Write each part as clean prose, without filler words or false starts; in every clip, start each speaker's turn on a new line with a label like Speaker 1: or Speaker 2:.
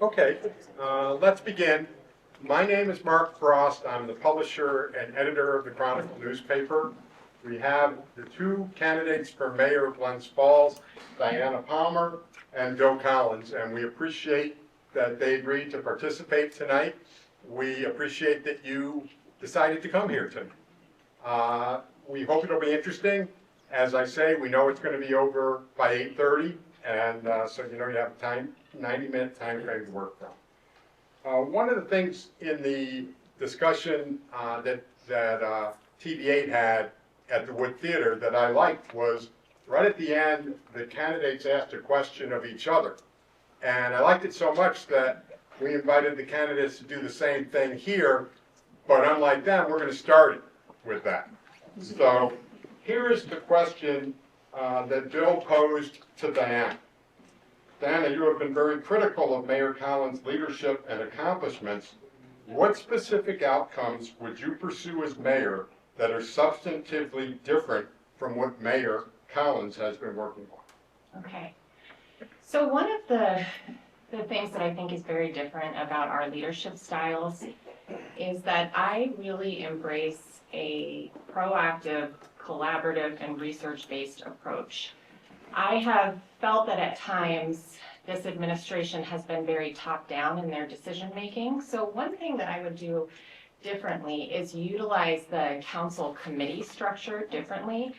Speaker 1: Okay, let's begin. My name is Mark Frost. I'm the publisher and editor of the Chronicle newspaper. We have the two candidates for mayor of Glens Falls, Diana Palmer and Bill Collins, and we appreciate that they agreed to participate tonight. We appreciate that you decided to come here tonight. We hope it'll be interesting. As I say, we know it's going to be over by 8:30, and so you know you have a 90-minute time frame to work from. One of the things in the discussion that TV8 had at the Wood Theater that I liked was right at the end, the candidates asked a question of each other. And I liked it so much that we invited the candidates to do the same thing here, but unlike them, we're going to start it with that. So here is the question that Bill posed to Diana. Diana, you have been very critical of Mayor Collins' leadership and accomplishments. What specific outcomes would you pursue as mayor that are substantively different from what Mayor Collins has been working on?
Speaker 2: Okay. So one of the things that I think is very different about our leadership styles is that I really embrace a proactive, collaborative, and research-based approach. I have felt that at times this administration has been very top-down in their decision-making. So one thing that I would do differently is utilize the council committee structure differently.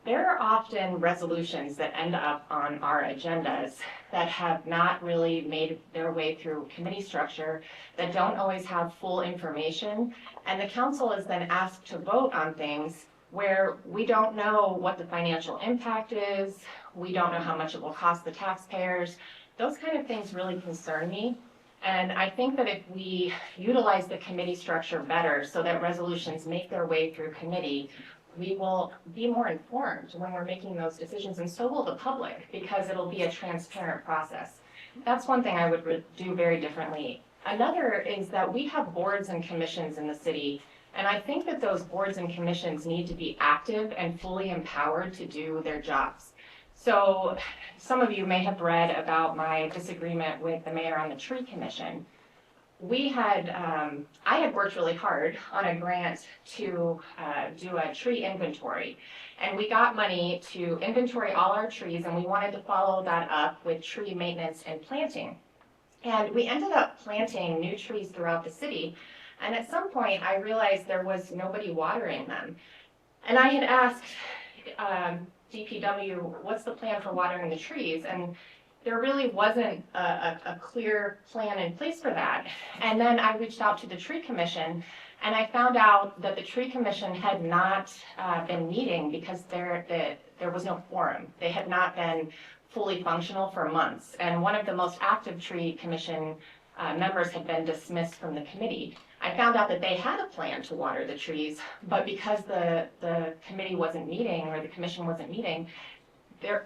Speaker 2: There are often resolutions that end up on our agendas that have not really made their way through committee structure, that don't always have full information, and the council is then asked to vote on things where we don't know what the financial impact is, we don't know how much it will cost the taxpayers. Those kind of things really concern me. And I think that if we utilize the committee structure better so that resolutions make their way through committee, we will be more informed when we're making those decisions, and so will the public, because it'll be a transparent process. That's one thing I would do very differently. Another is that we have boards and commissions in the city, and I think that those boards and commissions need to be active and fully empowered to do their jobs. So some of you may have read about my disagreement with the mayor on the tree commission. I had worked really hard on a grant to do a tree inventory, and we got money to inventory all our trees, and we wanted to follow that up with tree maintenance and planting. And we ended up planting new trees throughout the city, and at some point I realized there was nobody watering them. And I had asked DPW, what's the plan for watering the trees? And there really wasn't a clear plan in place for that. And then I reached out to the tree commission, and I found out that the tree commission had not been meeting because there was no quorum. They had not been fully functional for months. And one of the most active tree commission members had been dismissed from the committee. I found out that they had a plan to water the trees, but because the committee wasn't meeting, or the commission wasn't meeting,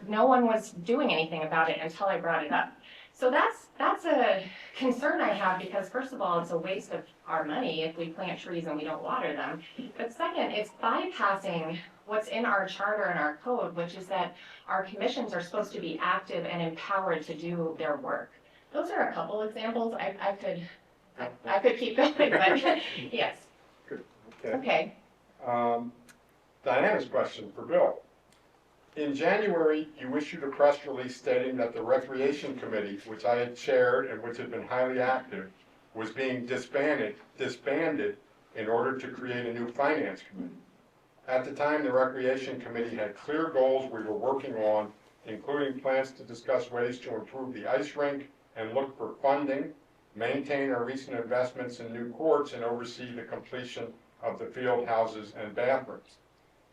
Speaker 2: no one was doing anything about it until I brought it up. So that's a concern I have, because first of all, it's a waste of our money if we plant trees and we don't water them. But second, it's bypassing what's in our charter and our code, which is that our commissions are supposed to be active and empowered to do their work. Those are a couple examples. I could keep going, but yes.
Speaker 1: Good.
Speaker 2: Okay.
Speaker 1: Diana's question for Bill. In January, you issued a press release stating that the Recreation Committee, which I had chaired and which had been highly active, was being disbanded in order to create a new Finance Committee. At the time, the Recreation Committee had clear goals we were working on, including plans to discuss ways to improve the ice rink and look for funding, maintain our recent investments in new courts, and oversee the completion of the field houses and bathrooms.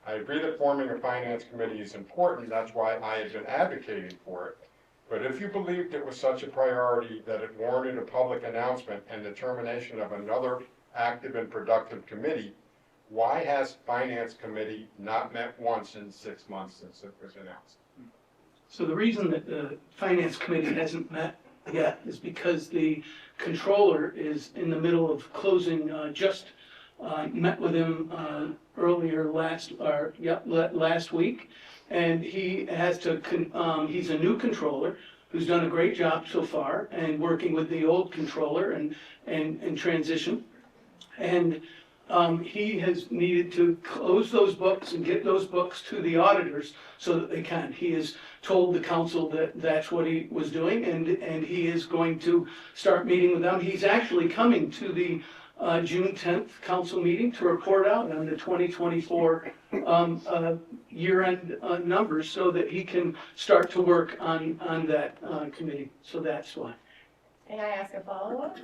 Speaker 1: I agree that forming a finance committee is important. That's why I have been advocating for it. But if you believed it was such a priority that it warranted a public announcement and the termination of another active and productive committee, why has Finance Committee not met once in 6 months since it was announced?
Speaker 3: So the reason that the Finance Committee hasn't met yet is because the controller is in the middle of closing just met with him last week, and he has to. He's a new controller who's done a great job so far, and working with the old controller and transition, and he has needed to close those books and get those books to the auditors so that they can. He has told the council that that's what he was doing, and he is going to start meeting with them. He's actually coming to the June 10th council meeting to report out on the 2024 year-end numbers so that he can start to work on that committee. So that's why.
Speaker 2: May I ask a follow-up?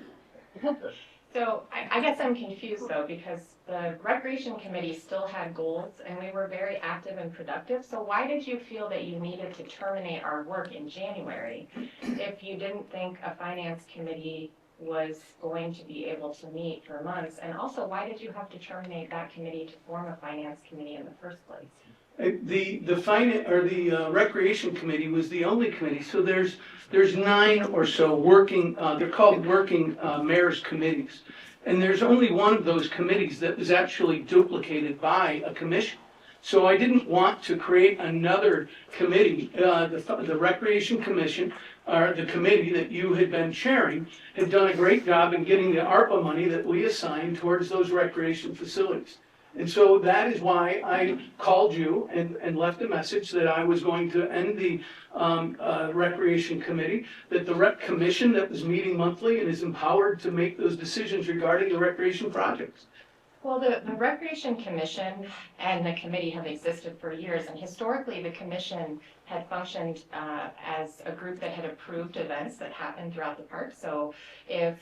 Speaker 2: So I guess I'm confused though, because the Recreation Committee still had goals and we were very active and productive. So why did you feel that you needed to terminate our work in January if you didn't think a Finance Committee was going to be able to meet for months? And also, why did you have to terminate that committee to form a Finance Committee in the first place?
Speaker 3: The Recreation Committee was the only committee. So there's 9 or so working. They're called working mayor's committees, and there's only one of those committees that was actually duplicated by a commission. So I didn't want to create another committee. The Recreation Commission, or the committee that you had been chairing, had done a great job in getting the ARPA money that we assigned towards those recreation facilities. And so that is why I called you and left a message that I was going to end the Recreation Committee, that the Rec Commission that was meeting monthly and is empowered to make those decisions regarding the recreation projects.
Speaker 2: Well, the Recreation Commission and the committee have existed for years, and historically the commission had functioned as a group that had approved events that happened throughout the park. So if,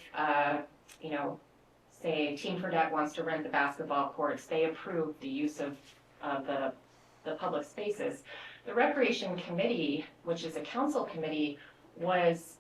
Speaker 2: say Team Fredette wants to rent the basketball courts, they approve the use of the public spaces. The Recreation Committee, which is a council committee, was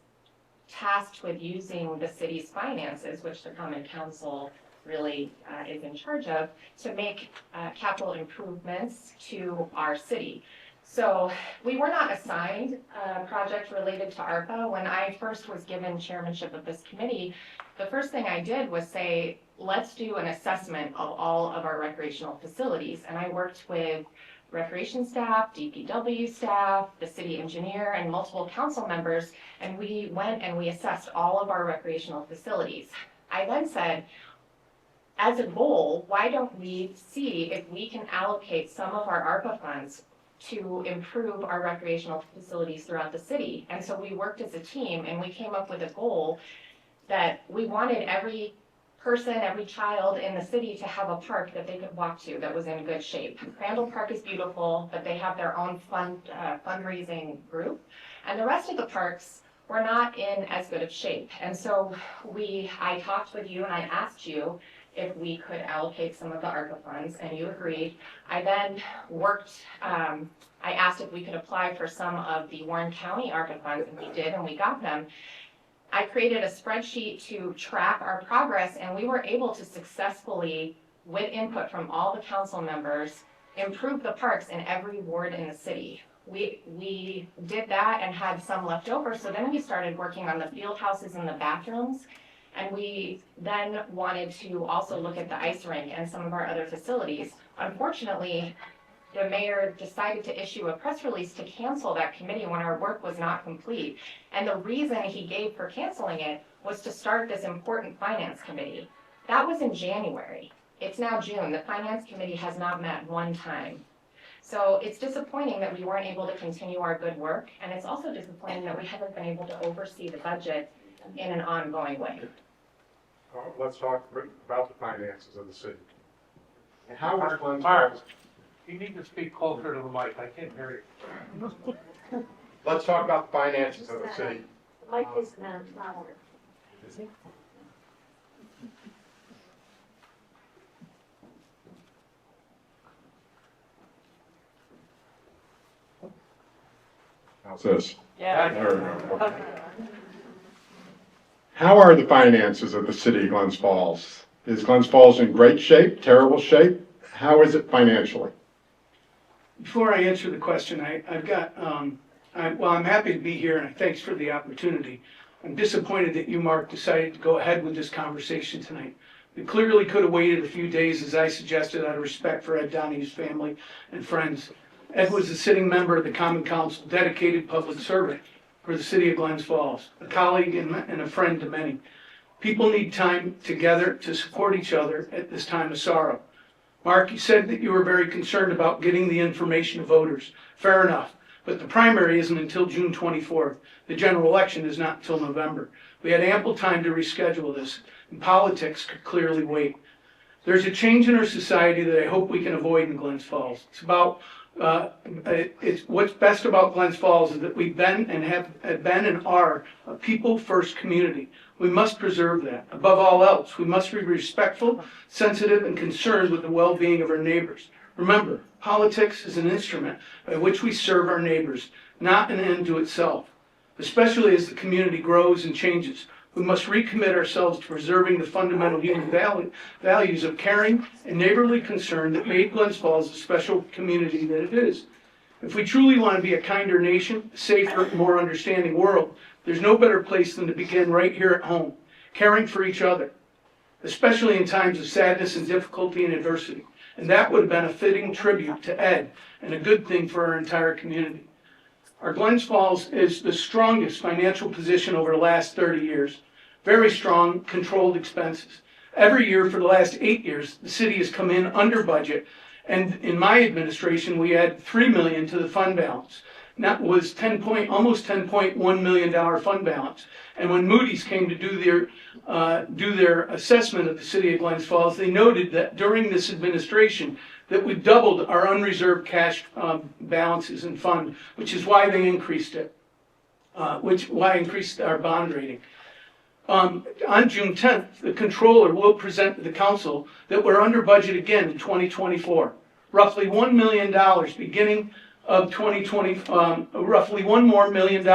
Speaker 2: tasked with using the city's finances, which the Common Council really is in charge of, to make capital improvements to our city. So we were not assigned a project related to ARPA. When I first was given chairmanship of this committee, the first thing I did was say, let's do an assessment of all of our recreational facilities. And I worked with recreation staff, DPW staff, the city engineer, and multiple council members, and we went and we assessed all of our recreational facilities. I then said, as a goal, why don't we see if we can allocate some of our ARPA funds to improve our recreational facilities throughout the city? And so we worked as a team and we came up with a goal that we wanted every person, every child in the city to have a park that they could walk to that was in good shape. Crandall Park is beautiful, but they have their own fundraising group. And the rest of the parks were not in as good of shape. And so I talked with you and I asked you if we could allocate some of the ARPA funds, and you agreed. I then I asked if we could apply for some of the Warren County ARPA funds, and we did, and we got them. I created a spreadsheet to track our progress, and we were able to successfully, with input from all the council members, improve the parks in every ward in the city. We did that and had some left over, so then we started working on the field houses and the bathrooms. And we then wanted to also look at the ice rink and some of our other facilities. Unfortunately, the mayor decided to issue a press release to cancel that committee when our work was not complete. And the reason he gave for canceling it was to start this important finance committee. That was in January. It's now June. The finance committee has not met one time. So it's disappointing that we weren't able to continue our good work. And it's also disappointing that we haven't been able to oversee the budget in an ongoing way.
Speaker 1: Let's talk about the finances of the city. How is Glens
Speaker 4: Mark,
Speaker 1: Falls?
Speaker 4: you need to speak closer to the mic. I can't hear you.
Speaker 1: Let's talk about the finances of the city.
Speaker 5: Mike is not louder.
Speaker 1: How's this?
Speaker 4: Yeah.
Speaker 1: There we go. How are the finances of the city of Glens Falls? Is Glens Falls in great shape, terrible shape? How is it financially?
Speaker 3: Before I answer the question, I'm happy to be here and thanks for the opportunity. I'm disappointed that you, Mark, decided to go ahead with this conversation tonight. We clearly could have waited a few days, as I suggested, out of respect for Ed Donahue's family and friends. Ed was a sitting member of the Common Council, dedicated public servant for the city of Glens Falls, a colleague and a friend to many. People need time together to support each other at this time of sorrow. Mark, you said that you were very concerned about getting the information to voters. Fair enough. But the primary isn't until June 24th. The general election is not until November. We had ample time to reschedule this, and politics could clearly wait. There's a change in our society that I hope we can avoid in Glens Falls. What's best about Glens Falls is that we've been and have been and are a people-first community. We must preserve that. Above all else, we must be respectful, sensitive, and concerned with the well-being of our neighbors. Remember, politics is an instrument by which we serve our neighbors, not an end to itself. Especially as the community grows and changes, we must recommit ourselves to preserving the fundamental human values of caring and neighborly concern that made Glens Falls the special community that it is. If we truly want to be a kinder nation, a safer, more understanding world, there's no better place than to begin right here at home, caring for each other, especially in times of sadness and difficulty and adversity. And that would have been a fitting tribute to Ed and a good thing for our entire community. Our Glens Falls is the strongest financial position over the last 30 years. Very strong, controlled expenses. Every year for the last 8 years, the city has come in under budget. And in my administration, we had $3 million to the fund balance. And that was almost $10.1 million fund balance. And when Moody's came to do their assessment of the city of Glens Falls, they noted that during this administration that we doubled our unreserved cash balances in fund, which is why they increased it, why increased our bond rating. On June 10th, the controller will present to the council that we're under budget again in 2024. Roughly $1 million beginning of 2020, roughly $1 more million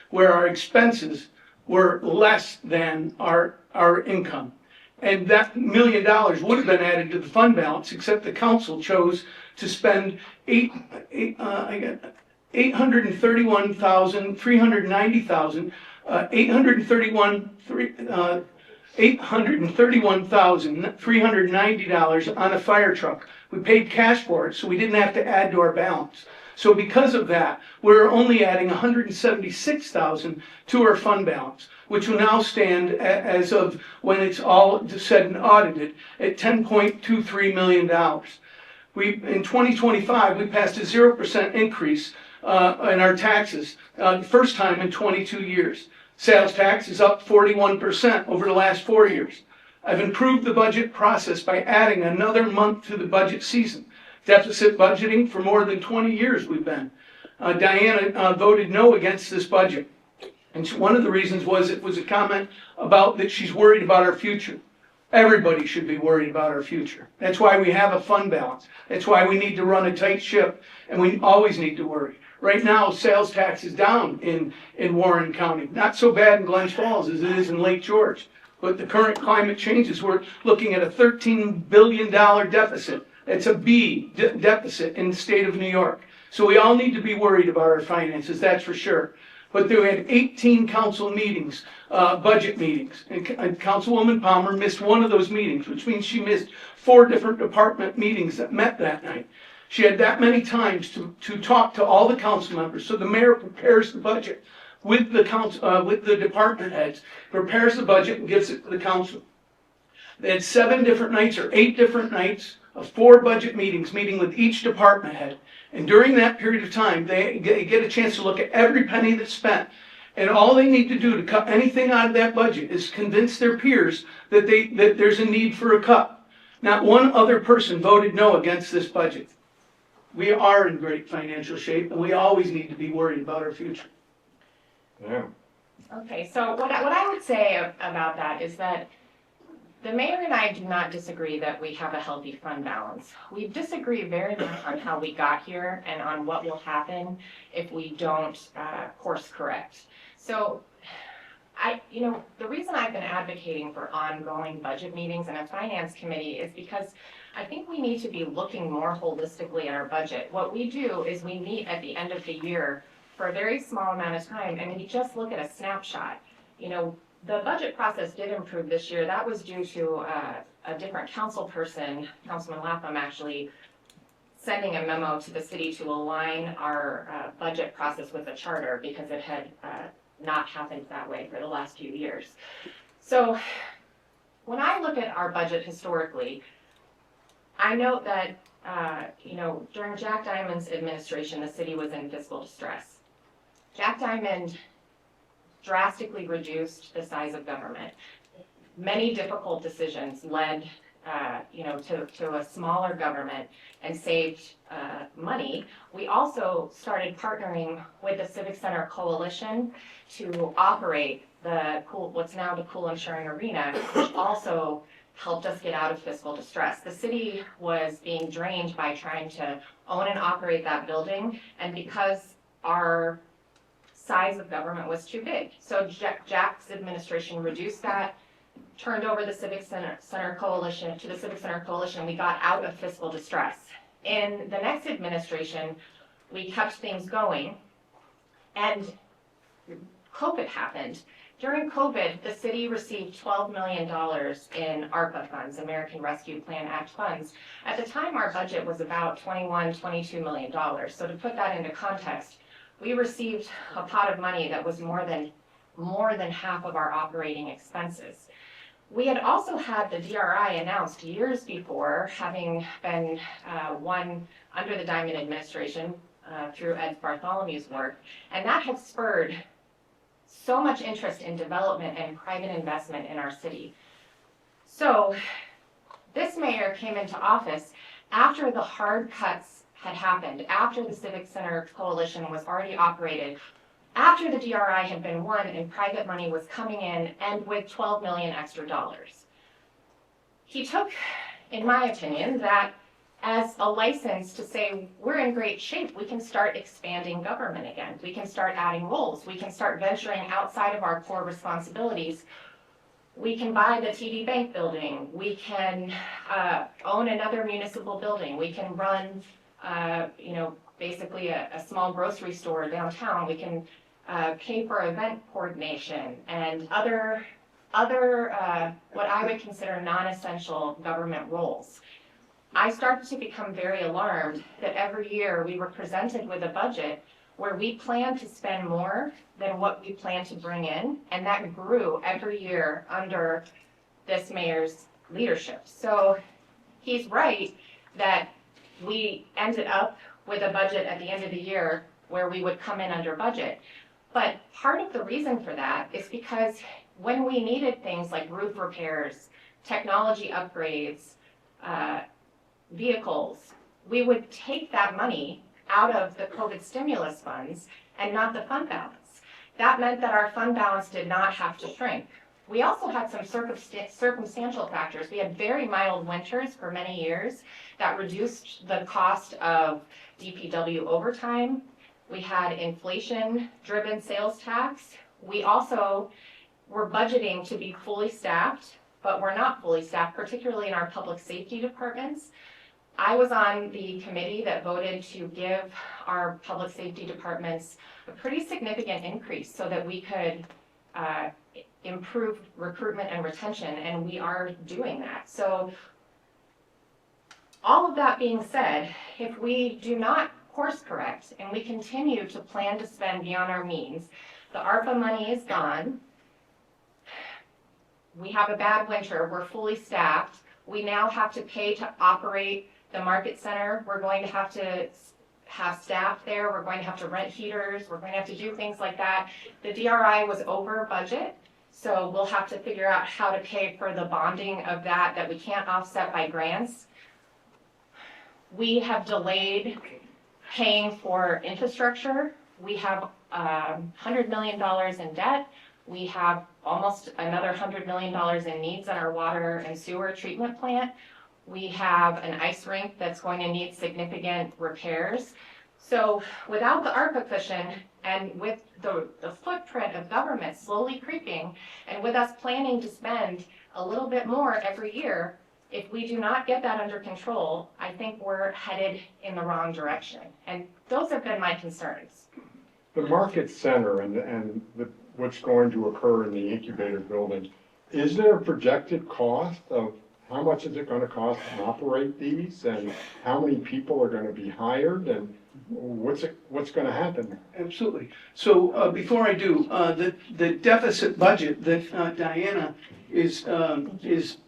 Speaker 3: where our expenses were less than our income. And that $1 million would have been added to the fund balance, except the council chose to spend $831,390 on a fire truck. We paid cash for it, so we didn't have to add to our balance. So because of that, we're only adding $176,000 to our fund balance, which will now stand as of when it's all said and audited at $10.23 million. In 2025, we passed a 0% increase in our taxes, first time in 22 years. Sales tax is up 41% over the last 4 years. I've improved the budget process by adding another month to the budget season. Deficit budgeting for more than 20 years we've been. Diana voted no against this budget. And one of the reasons was it was a comment about that she's worried about our future. Everybody should be worried about our future. That's why we have a fund balance. That's why we need to run a tight ship, and we always need to worry. Right now, sales tax is down in Warren County. Not so bad in Glens Falls as it is in Lake George. But the current climate changes, we're looking at a $13 billion deficit. It's a B deficit in the state of New York. So we all need to be worried about our finances, that's for sure. But there had 18 council meetings, budget meetings, and Councilwoman Palmer missed one of those meetings, which means she missed 4 different department meetings that met that night. She had that many times to talk to all the council members. So the mayor prepares the budget with the department heads, prepares the budget and gives it to the council. They had 7 different nights or 8 different nights of 4 budget meetings, meeting with each department head. And during that period of time, they get a chance to look at every penny that's spent. And all they need to do to cut anything out of that budget is convince their peers that there's a need for a cut. Not one other person voted no against this budget. We are in great financial shape, and we always need to be worried about our future.
Speaker 1: Yeah.
Speaker 2: Okay, so what I would say about that is that the mayor and I do not disagree that we have a healthy fund balance. We disagree very much on how we got here and on what will happen if we don't course correct. So the reason I've been advocating for ongoing budget meetings and a finance committee is because I think we need to be looking more holistically at our budget. What we do is we meet at the end of the year for a very small amount of time and we just look at a snapshot. The budget process did improve this year. That was due to a different council person, Councilman Lapham, actually sending a memo to the city to align our budget process with the charter because it had not happened that way for the last few years. So when I look at our budget historically, I note that during Jack Diamond's administration, the city was in fiscal distress. Jack Diamond drastically reduced the size of government. Many difficult decisions led to a smaller government and saved money. We also started partnering with the Civic Center Coalition to operate what's now the Cool and Sharing Arena, which also helped us get out of fiscal distress. The city was being drained by trying to own and operate that building, and because our size of government was too big. So Jack's administration reduced that, turned over the Civic Center Coalition to the Civic Center Coalition. We got out of fiscal distress. In the next administration, we kept things going, and COVID happened. During COVID, the city received $12 million in ARPA funds, American Rescue Plan Act funds. At the time, our budget was about $22 million. So to put that into context, we received a pot of money that was more than half of our operating expenses. We had also had the DRI announced years before, having been won under the Diamond administration through Ed Bartholomew's work, and that had spurred so much interest in development and private investment in our city. So this mayor came into office after the hard cuts had happened, after the Civic Center Coalition was already operated, after the DRI had been won and private money was coming in, and with $12 million extra dollars. He took, in my opinion, that as a license to say, we're in great shape, we can start expanding government again. We can start adding roles. We can start venturing outside of our core responsibilities. We can buy the TD Bank building. We can own another municipal building. We can run, basically a small grocery store downtown. We can pay for event coordination and other what I would consider non-essential government roles. I started to become very alarmed that every year we were presented with a budget where we planned to spend more than what we planned to bring in, and that grew every year under this mayor's leadership. So he's right that we ended up with a budget at the end of the year where we would come in under budget. But part of the reason for that is because when we needed things like roof repairs, technology upgrades, vehicles, we would take that money out of the COVID stimulus funds and not the fund balance. That meant that our fund balance did not have to shrink. We also had some circumstantial factors. We had very mild winters for many years that reduced the cost of DPW overtime. We had inflation-driven sales tax. We also were budgeting to be fully staffed, but we're not fully staffed, particularly in our public safety departments. I was on the committee that voted to give our public safety departments a pretty significant increase so that we could improve recruitment and retention, and we are doing that. So all of that being said, if we do not course correct and we continue to plan to spend beyond our means, the ARPA money is gone. We have a bad winter, we're fully staffed. We now have to pay to operate the market center. We're going to have staff there. We're going to have to rent heaters. We're going to have to do things like that. The DRI was over budget, so we'll have to figure out how to pay for the bonding of that we can't offset by grants. We have delayed paying for infrastructure. We have $100 million in debt. We have almost another $100 million in needs at our water and sewer treatment plant. We have an ice rink that's going to need significant repairs. So without the ARPA cushion and with the footprint of government slowly creeping, and with us planning to spend a little bit more every year, if we do not get that under control, I think we're headed in the wrong direction. And those have been my concerns.
Speaker 1: The market center and what's going to occur in the incubator building, is there a projected cost of how much is it gonna cost to operate these? And how many people are gonna be hired? And what's gonna happen?
Speaker 3: Absolutely. So before I do, the deficit budget that Diana is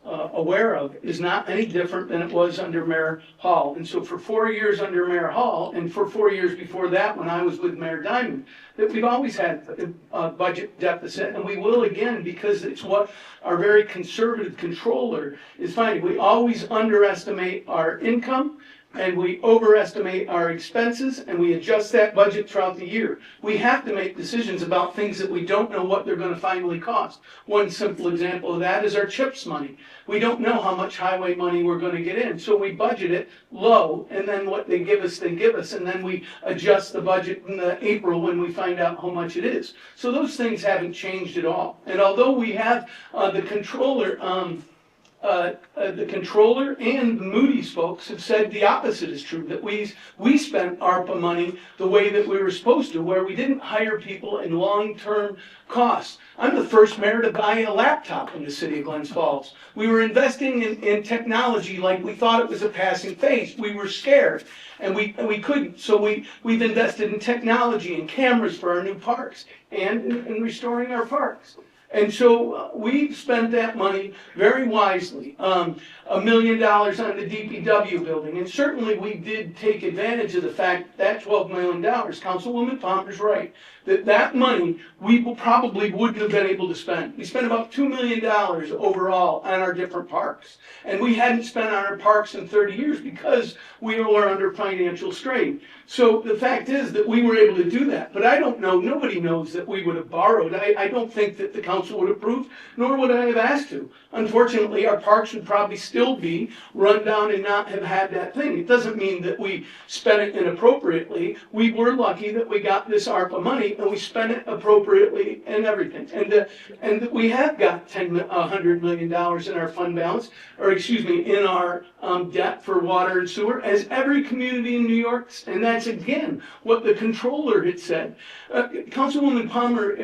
Speaker 3: aware of is not any different than it was under Mayor Hall. And so for 4 years under Mayor Hall, and for 4 years before that when I was with Mayor Diamond, that we've always had a budget deficit, and we will again, because it's what our very conservative controller is finding. We always underestimate our income, and we overestimate our expenses, and we adjust that budget throughout the year. We have to make decisions about things that we don't know what they're gonna finally cost. One simple example of that is our CHIPS money. We don't know how much highway money we're gonna get in, so we budget it low, and then what they give us, and then we adjust the budget in April when we find out how much it is. So those things haven't changed at all. And although we have the controller and the Moody's folks have said the opposite is true, that we spent ARPA money the way that we were supposed to, where we didn't hire people in long-term costs. I'm the first mayor to buy a laptop in the city of Glens Falls. We were investing in technology like we thought it was a passing phase. We were scared, and we couldn't. So we've invested in technology and cameras for our new parks and in restoring our parks. And so we've spent that money very wisely. $1 million on the DPW building. And certainly we did take advantage of the fact that $12 million, Councilwoman Palmer's right, that money we probably wouldn't have been able to spend. We spent about $2 million overall on our different parks. And we hadn't spent on our parks in 30 years because we were under financial strain. So the fact is that we were able to do that. But I don't know, nobody knows that we would have borrowed. I don't think that the council would approve, nor would I have asked to. Unfortunately, our parks would probably still be run down and not have had that thing. It doesn't mean that we spent it inappropriately. We were lucky that we got this ARPA money and we spent it appropriately and everything. And we have got $100 million in our fund balance, or excuse me, in our debt for water and sewer, as every community in New York, and that's again what the controller had said. Councilwoman Palmer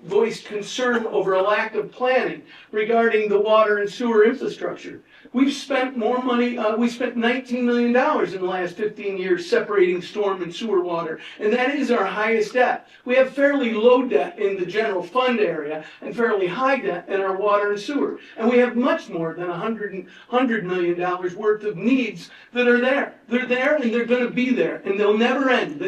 Speaker 3: voiced concern over a lack of planning regarding the water and sewer infrastructure. We've spent more money, we spent $19 million in the last 15 years separating storm and sewer water, and that is our highest debt. We have fairly low debt in the general fund area and fairly high debt in our water and sewer. And we have much more than $100 million worth of needs that are there. They're there and they're going to be there, and they'll never end.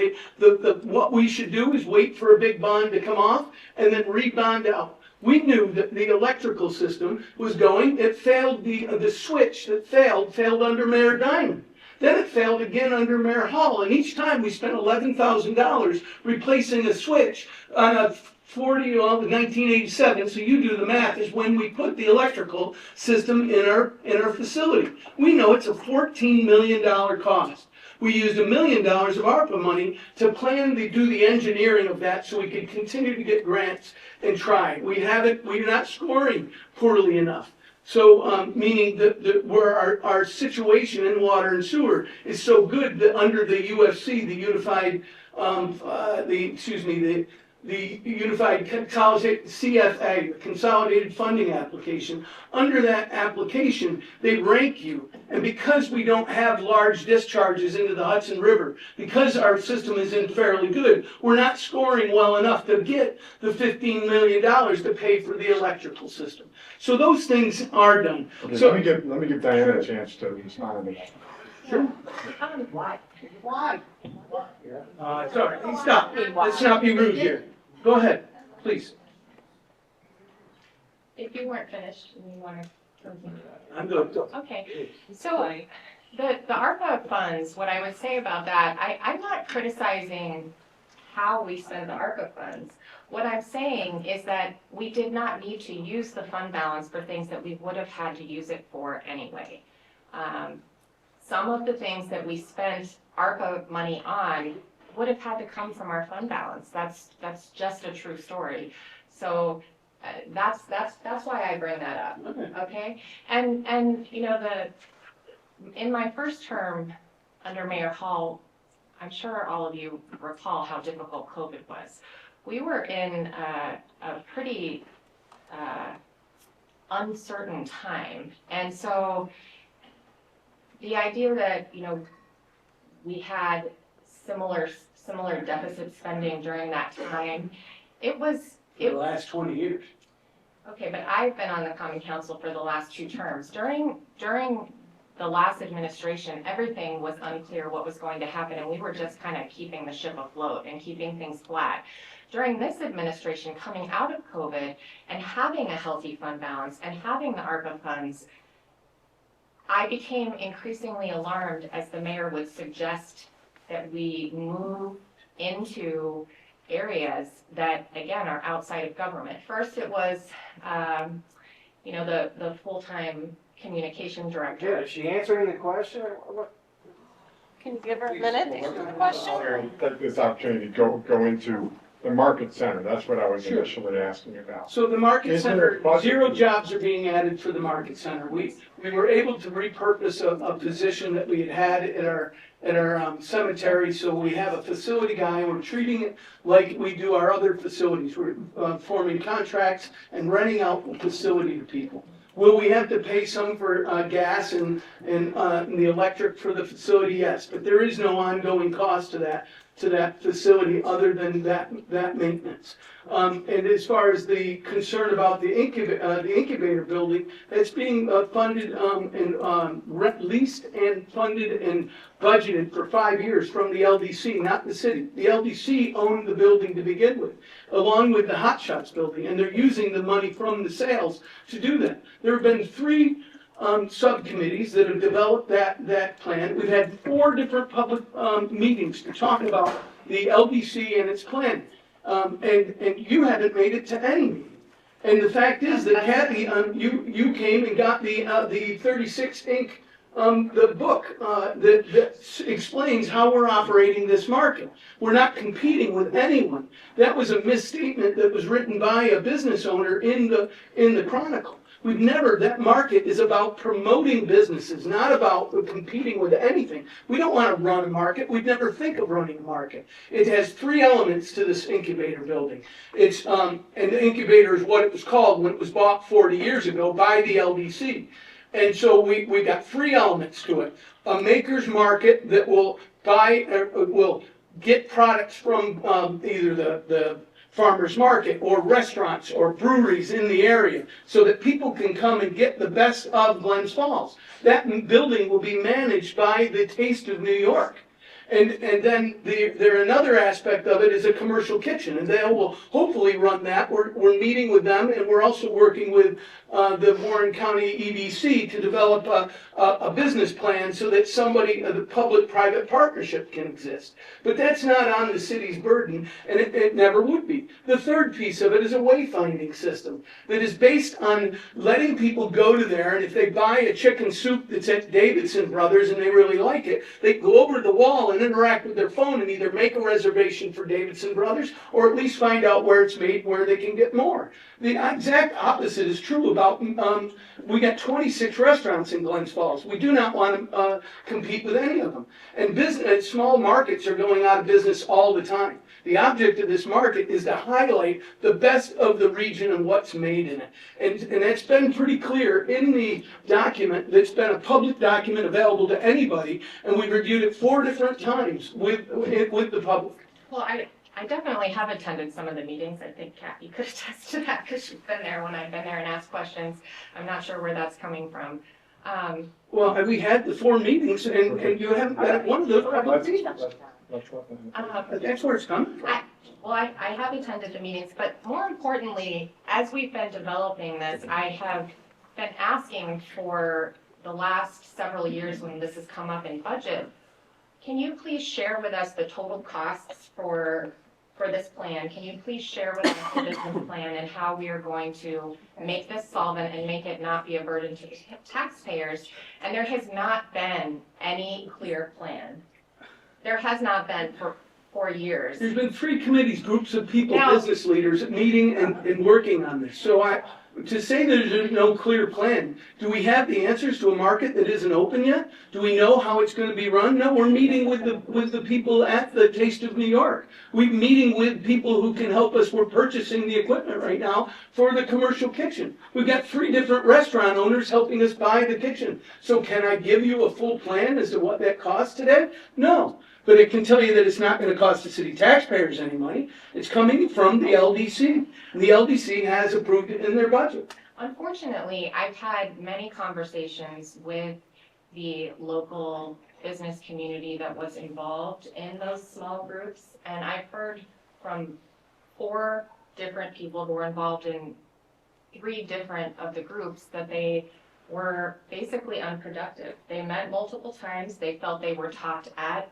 Speaker 3: What we should do is wait for a big bond to come off and then rebond out. We knew that the electrical system was going. It failed, the switch that failed under Mayor Diamond. Then it failed again under Mayor Hall, and each time we spent $11,000 replacing a switch on a 1987, so you do the math, is when we put the electrical system in our facility. We know it's a $14 million cost. We used $1 million of ARPA money to do the engineering of that so we could continue to get grants and try. We're not scoring poorly enough. So, meaning that where our situation in water and sewer is so good that under the UFC, the Unified Consolidated CFA, Consolidated Funding Application, under that application, they rank you. And because we don't have large discharges into the Hudson River, because our system isn't fairly good, we're not scoring well enough to get the $15 million to pay for the electrical system. So those things are done.
Speaker 1: Okay,
Speaker 3: So
Speaker 1: let me give Diana a chance to respond to that.
Speaker 3: Sure.
Speaker 5: Why?
Speaker 3: Sorry, stop. Let's not be rude here. Go ahead, please.
Speaker 2: If you weren't finished and you want to continue.
Speaker 3: I'm good.
Speaker 2: Okay, so the ARPA funds, what I would say about that, I'm not criticizing how we spend the ARPA funds. What I'm saying is that we did not need to use the fund balance for things that we would have had to use it for anyway. Some of the things that we spent ARPA money on would have had to come from our fund balance. That's just a true story. So that's why I bring that up. Okay, and you know, in my first term under Mayor Hall, I'm sure all of you recall how difficult COVID was. We were in a pretty uncertain time. And so the idea that, we had similar deficit spending during that time,
Speaker 3: For the last 20 years.
Speaker 2: okay, but I've been on the Common Council for the last 2 terms. During the last administration, everything was unclear what was going to happen, and we were just kind of keeping the ship afloat and keeping things flat. During this administration, coming out of COVID and having a healthy fund balance and having the ARPA funds, I became increasingly alarmed as the mayor would suggest that we move into areas that, again, are outside of government. First, it was, the full-time communication director.
Speaker 6: Yeah, is she answering the question?
Speaker 5: Can you give her a minute to answer the question?
Speaker 1: I'll take this opportunity to go into the market center. That's what I was
Speaker 3: Sure.
Speaker 1: initially asking about.
Speaker 3: So the market
Speaker 1: Is there
Speaker 3: center,
Speaker 1: a budget?
Speaker 3: 0 jobs are being added for the market center. We were able to repurpose a position that we had at our cemetery, so we have a facility guy. We're treating it like we do our other facilities. We're forming contracts and renting out the facility to people. Will we have to pay some for gas and the electric for the facility? Yes, but there is no ongoing cost to that facility other than that maintenance. And as far as the concern about the incubator building, it's being funded and leased and funded and budgeted for 5 years from the LDC, not the city. The LDC owned the building to begin with, along with the Hot Shots building, and they're using the money from the sales to do that. There have been 3 subcommittees that have developed that plan. We've had 4 different public meetings to talk about the LDC and its plan. And you haven't made it to any meeting. And the fact is that Kathy, you came and got the 36 ink, the book that explains how we're operating this market. We're not competing with anyone. That was a misstatement that was written by a business owner in the Chronicle. That market is about promoting businesses, not about competing with anything. We don't want to run a market. We'd never think of running a market. It has 3 elements to this incubator building. It's, and the incubator is what it was called when it was bought 40 years ago by the LDC. And so we got 3 elements to it. A maker's market that will will get products from either the farmer's market or restaurants or breweries in the area so that people can come and get the best of Glens Falls. That building will be managed by the Taste of New York. And then another aspect of it is a commercial kitchen, and they will hopefully run that. We're meeting with them, and we're also working with the Warren County EDC to develop a business plan so that the public-private partnership can exist. But that's not on the city's burden, and it never would be. The third piece of it is a wayfinding system that is based on letting people go to there, and if they buy a chicken soup that's at Davidson Brothers and they really like it, they go over to the wall and interact with their phone and either make a reservation for Davidson Brothers or at least find out where it's made, where they can get more. The exact opposite is true about, we got 26 restaurants in Glens Falls. We do not want to compete with any of them. And small markets are going out of business all the time. The object of this market is to highlight the best of the region and what's made in it. And that's been pretty clear in the document that's been a public document available to anybody, and we've reviewed it 4 different times with the public.
Speaker 2: Well, I definitely have attended some of the meetings. I think Kathy could attest to that because she's been there when I've been there and asked questions. I'm not sure where that's coming from.
Speaker 3: Well, we had the 4 meetings, and you haven't been at one of those public meetings. That's where it's coming from.
Speaker 2: I have attended the meetings, but more importantly, as we've been developing this, I have been asking for the last several years when this has come up in budget, can you please share with us the total costs for this plan? Can you please share with us the business plan and how we are going to make this solvent and make it not be a burden to taxpayers? And there has not been any clear plan. There has not been for 4 years.
Speaker 3: There's been 3 committees, groups of people,
Speaker 2: Now-
Speaker 3: business leaders, meeting and working on this. So To say there's no clear plan, do we have the answers to a market that isn't open yet? Do we know how it's gonna be run? No, we're meeting with the people at the Taste of New York. We're meeting with people who can help us. We're purchasing the equipment right now for the commercial kitchen. We've got 3 different restaurant owners helping us buy the kitchen. So can I give you a full plan as to what that costs today? No. But it can tell you that it's not gonna cost the city taxpayers any money. It's coming from the LDC. The LDC has approved it in their budget.
Speaker 2: Unfortunately, I've had many conversations with the local business community that was involved in those small groups, and I've heard from 4 different people who were involved in 3 different of the groups that they were basically unproductive. They met multiple times, they felt they were talked at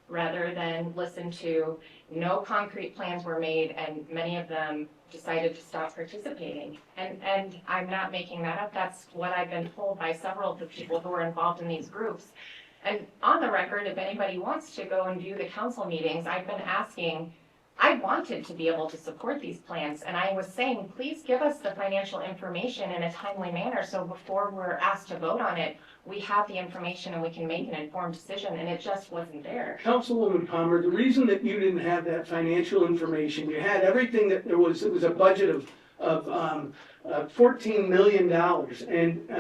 Speaker 2: rather than listened to. No concrete plans were made, and many of them decided to stop participating. And I'm not making that up. That's what I've been told by several of the people who are involved in these groups. And on the record, if anybody wants to go and view the council meetings, I've been asking, I wanted to be able to support these plans, and I was saying, please give us the financial information in a timely manner, so before we're asked to vote on it, we have the information and we can make an informed decision, and it just wasn't there.
Speaker 3: Councilwoman Palmer, the reason that you didn't have that financial information, you had everything that there was, it was a budget of $14 million and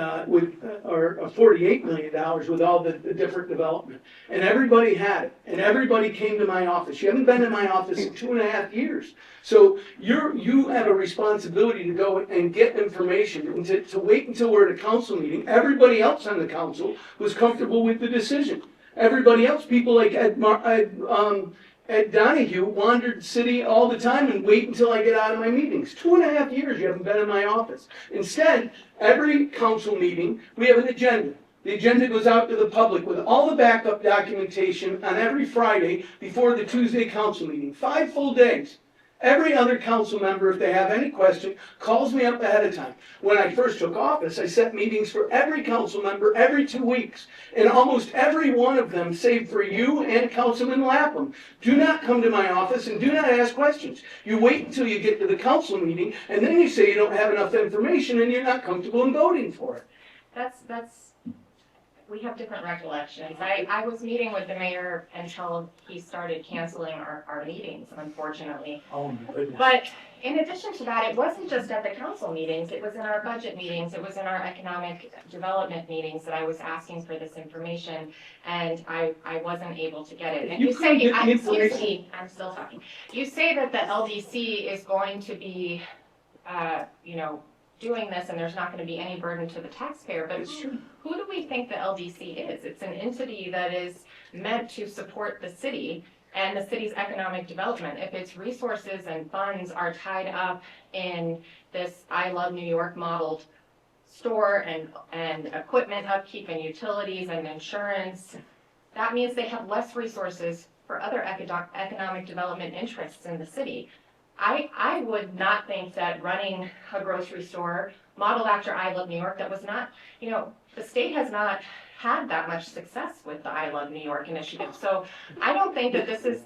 Speaker 3: or $48 million with all the different development. And everybody had it, and everybody came to my office. You haven't been in my office in 2.5 years. So you have a responsibility to go and get information and to wait until we're at a council meeting. Everybody else on the council was comfortable with the decision. Everybody else, people like Ed Donahue, wandered the city all the time and wait until I get out of my meetings. 2.5 years you haven't been in my office. Instead, every council meeting, we have an agenda. The agenda goes out to the public with all the backup documentation on every Friday before the Tuesday council meeting. 5 full days. Every other council member, if they have any question, calls me up ahead of time. When I first took office, I set meetings for every council member every 2 weeks. And almost every one of them, save for you and Councilman Lapham, do not come to my office and do not ask questions. You wait until you get to the council meeting, and then you say you don't have enough information and you're not comfortable in voting for it.
Speaker 2: We have different recollections. I was meeting with the mayor until he started canceling our meetings, unfortunately.
Speaker 3: Oh my goodness.
Speaker 2: But in addition to that, it wasn't just at the council meetings, it was in our budget meetings, it was in our economic development meetings that I was asking for this information, and I wasn't able to get it. And you say, excuse me, I'm still talking. You say that the LDC is going to be, doing this and there's not going to be any burden to the taxpayer, but who do we think the LDC is? It's an entity that is meant to support the city and the city's economic development. If its resources and funds are tied up in this I Love New York modeled store and equipment upkeep and utilities and insurance, that means they have less resources for other economic development interests in the city. I would not think that running a grocery store modeled after I Love New York, that was not, the state has not had that much success with the I Love New York initiative. So I don't think that this is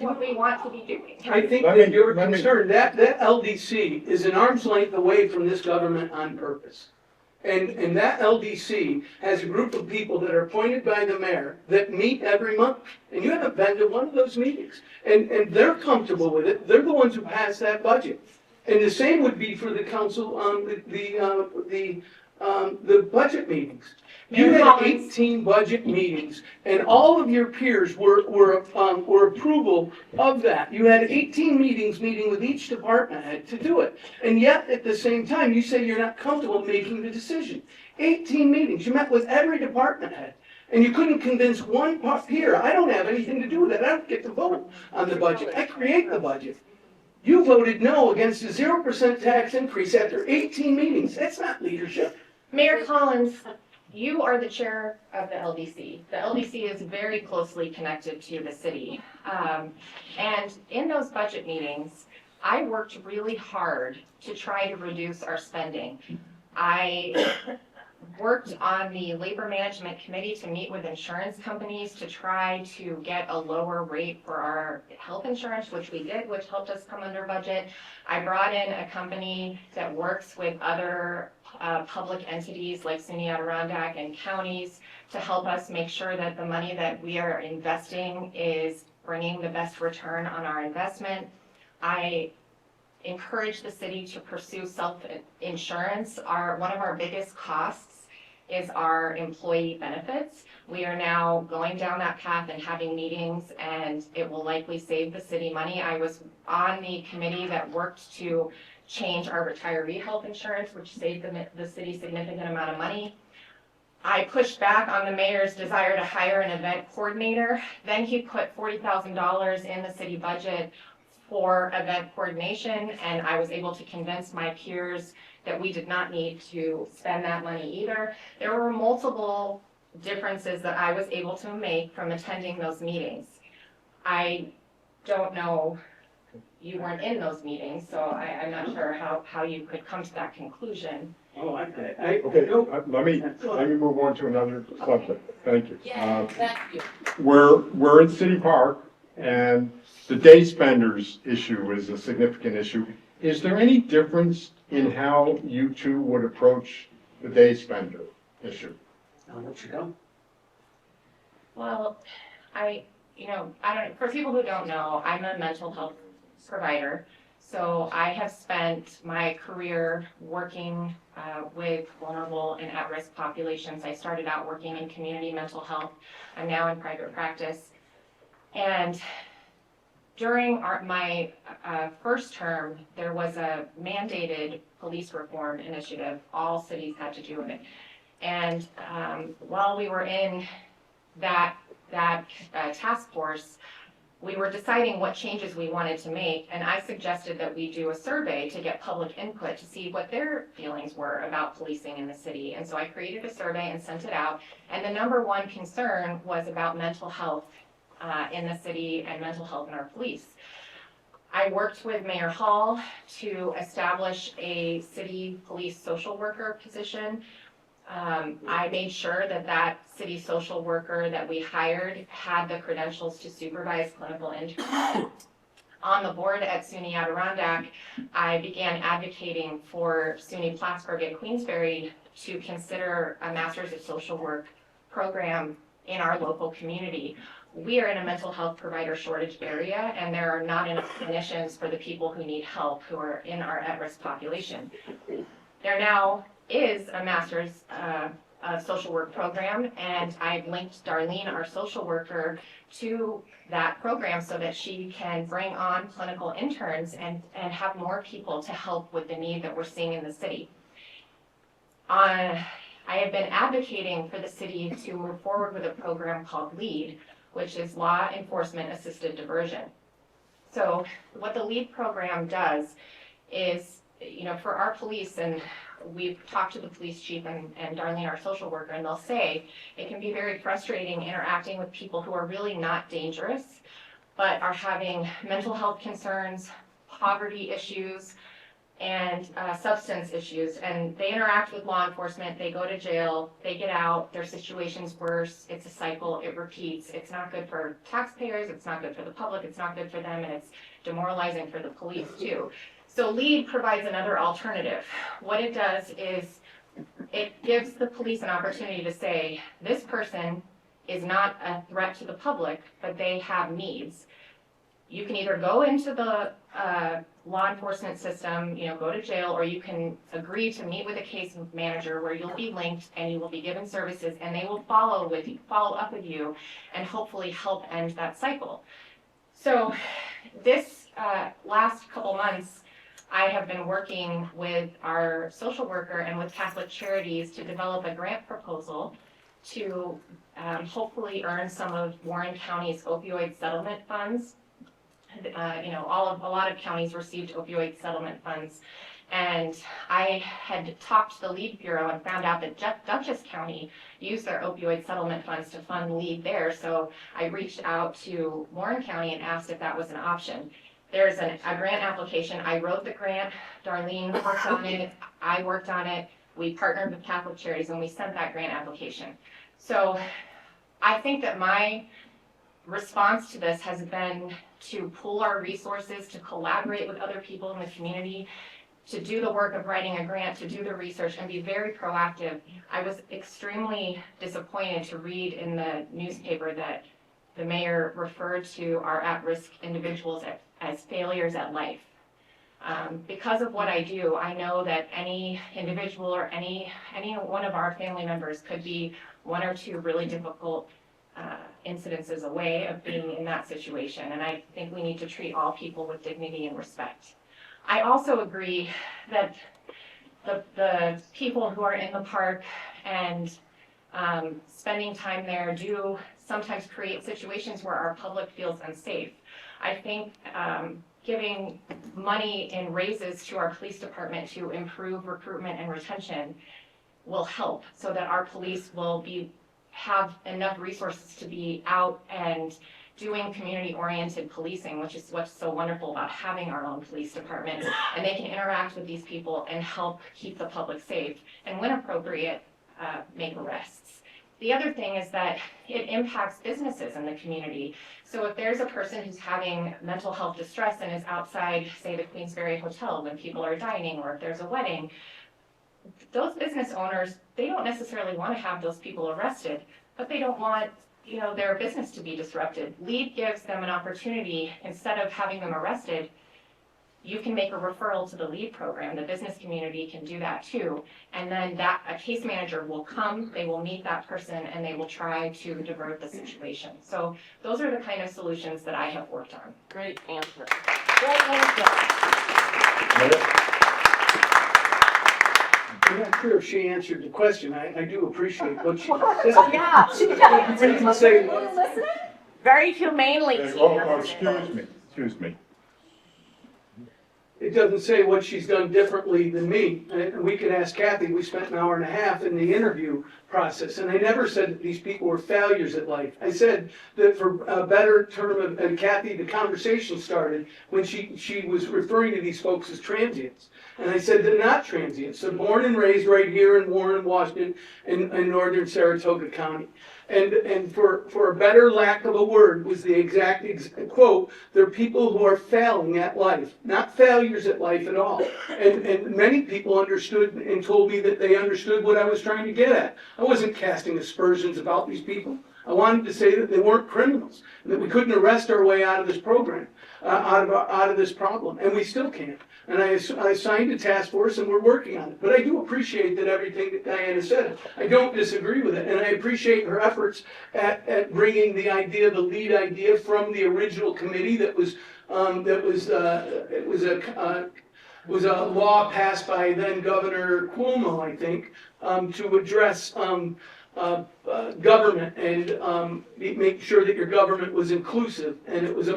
Speaker 2: what we want to be doing.
Speaker 3: I think that you're concerned, that LDC is an arm's length away from this government on purpose. And that LDC has a group of people that are appointed by the mayor that meet every month. And you haven't been to one of those meetings. And they're comfortable with it. They're the ones who passed that budget. And the same would be for the council on the budget meetings. You had 18 budget meetings, and all of your peers were approval of that. You had 18 meetings meeting with each department head to do it. And yet, at the same time, you say you're not comfortable making the decision. 18 meetings. You met with every department head. And you couldn't convince one peer. I don't have anything to do with it. I don't get to vote on the budget. I create the budget. You voted no against a 0% tax increase after 18 meetings. That's not leadership.
Speaker 2: Mayor Collins, you are the chair of the LDC. The LDC is very closely connected to the city. And in those budget meetings, I worked really hard to try to reduce our spending. I worked on the labor management committee to meet with insurance companies to try to get a lower rate for our health insurance, which we did, which helped us come under budget. I brought in a company that works with other public entities like SUNY Adirondack and counties to help us make sure that the money that we are investing is bringing the best return on our investment. I encourage the city to pursue self-insurance. One of our biggest costs is our employee benefits. We are now going down that path and having meetings, and it will likely save the city money. I was on the committee that worked to change our retiree health insurance, which saved the city significant amount of money. I pushed back on the mayor's desire to hire an event coordinator. Then he put $40,000 in the city budget for event coordination, and I was able to convince my peers that we did not need to spend that money either. There were multiple differences that I was able to make from attending those meetings. I don't know, you weren't in those meetings, so I'm not sure how you could come to that conclusion.
Speaker 3: Oh,
Speaker 1: Okay, let me move on to another subject. Thank you.
Speaker 5: Thank you.
Speaker 1: We're in City Park, and the day spenders issue is a significant issue. Is there any difference in how you two would approach the day spender issue?
Speaker 3: I'll let you go.
Speaker 2: Well, I don't, for people who don't know, I'm a mental health provider. So I have spent my career working with vulnerable and at-risk populations. I started out working in community mental health. I'm now in private practice. And during my first term, there was a mandated police reform initiative. All cities had to do it. And while we were in that task force, we were deciding what changes we wanted to make, and I suggested that we do a survey to get public input to see what their feelings were about policing in the city. And so I created a survey and sent it out, and the number one concern was about mental health in the city and mental health in our police. I worked with Mayor Hall to establish a city police social worker position. I made sure that city social worker that we hired had the credentials to supervise clinical interns. On the board at SUNY Adirondack, I began advocating for SUNY Plattsburgh and Queensbury to consider a Master's of Social Work program in our local community. We are in a mental health provider shortage area, and there are not enough clinicians for the people who need help who are in our at-risk population. There now is a Master's of Social Work program, and I've linked Darlene, our social worker, to that program so that she can bring on clinical interns and have more people to help with the need that we're seeing in the city. I have been advocating for the city to move forward with a program called LEAD, which is Law Enforcement Assisted Diversion. So what the LEAD program does is, for our police, and we've talked to the police chief and Darlene, our social worker, and they'll say it can be very frustrating interacting with people who are really not dangerous, but are having mental health concerns, poverty issues, and substance issues. And they interact with law enforcement, they go to jail, they get out, their situation's worse, it's a cycle, it repeats. It's not good for taxpayers, it's not good for the public, it's not good for them, and it's demoralizing for the police too. So LEAD provides another alternative. What it does is it gives the police an opportunity to say, this person is not a threat to the public, but they have needs. You can either go into the law enforcement system, go to jail, or you can agree to meet with a case manager where you'll be linked and you will be given services, and they will follow up with you and hopefully help end that cycle. So this last couple months, I have been working with our social worker and with Catholic Charities to develop a grant proposal to hopefully earn some of Warren County's opioid settlement funds. A lot of counties received opioid settlement funds, and I had talked to the LEAD Bureau and found out that Dutchess County used their opioid settlement funds to fund LEAD there. So I reached out to Warren County and asked if that was an option. There's a grant application. I wrote the grant. Darlene worked on it. I worked on it. We partnered with Catholic Charities and we sent that grant application. So I think that my response to this has been to pool our resources, to collaborate with other people in the community, to do the work of writing a grant, to do the research, and be very proactive. I was extremely disappointed to read in the newspaper that the mayor referred to our at-risk individuals as failures at life. Because of what I do, I know that any individual or any one of our family members could be one or two really difficult incidences away of being in that situation. And I think we need to treat all people with dignity and respect. I also agree that the people who are in the park and spending time there do sometimes create situations where our public feels unsafe. I think giving money in raises to our police department to improve recruitment and retention will help so that our police will have enough resources to be out and doing community-oriented policing, which is what's so wonderful about having our own police department. And they can interact with these people and help keep the public safe, and when appropriate, make arrests. The other thing is that it impacts businesses in the community. So if there's a person who's having mental health distress and is outside, say, the Queensberry Hotel when people are dining, or if there's a wedding, those business owners, they don't necessarily want to have those people arrested, but they don't want their business to be disrupted. LEAD gives them an opportunity, instead of having them arrested, you can make a referral to the LEAD program. The business community can do that too. And then a case manager will come, they will meet that person, and they will try to divert the situation. So those are the kind of solutions that I have worked on.
Speaker 5: Great answer. Great answer.
Speaker 3: I'm not sure if she answered the question. I do appreciate what she said.
Speaker 5: Yeah, she did.
Speaker 3: Say,
Speaker 5: Very humanely.
Speaker 1: Excuse me.
Speaker 3: it doesn't say what she's done differently than me. And we could ask Kathy. We spent an hour and a half in the interview process, and I never said that these people were failures at life. I said that, for a better term, and Kathy, the conversation started when she was referring to these folks as transients. And I said they're not transients. They're born and raised right here in Warren, Washington, in northern Saratoga County. And for a better lack of a word was the exact quote, they're people who are failing at life, not failures at life at all. And many people understood and told me that they understood what I was trying to get at. I wasn't casting aspersions about these people. I wanted to say that they weren't criminals, and that we couldn't arrest our way out of this program, out of this problem, and we still can't. And I assigned a task force, and we're working on it. But I do appreciate that everything that Diana said. I don't disagree with it, and I appreciate her efforts at bringing the idea, the LEAD idea, from the original committee that was a law passed by then Governor Cuomo, I think, to address government and make sure that your government was inclusive, and it was a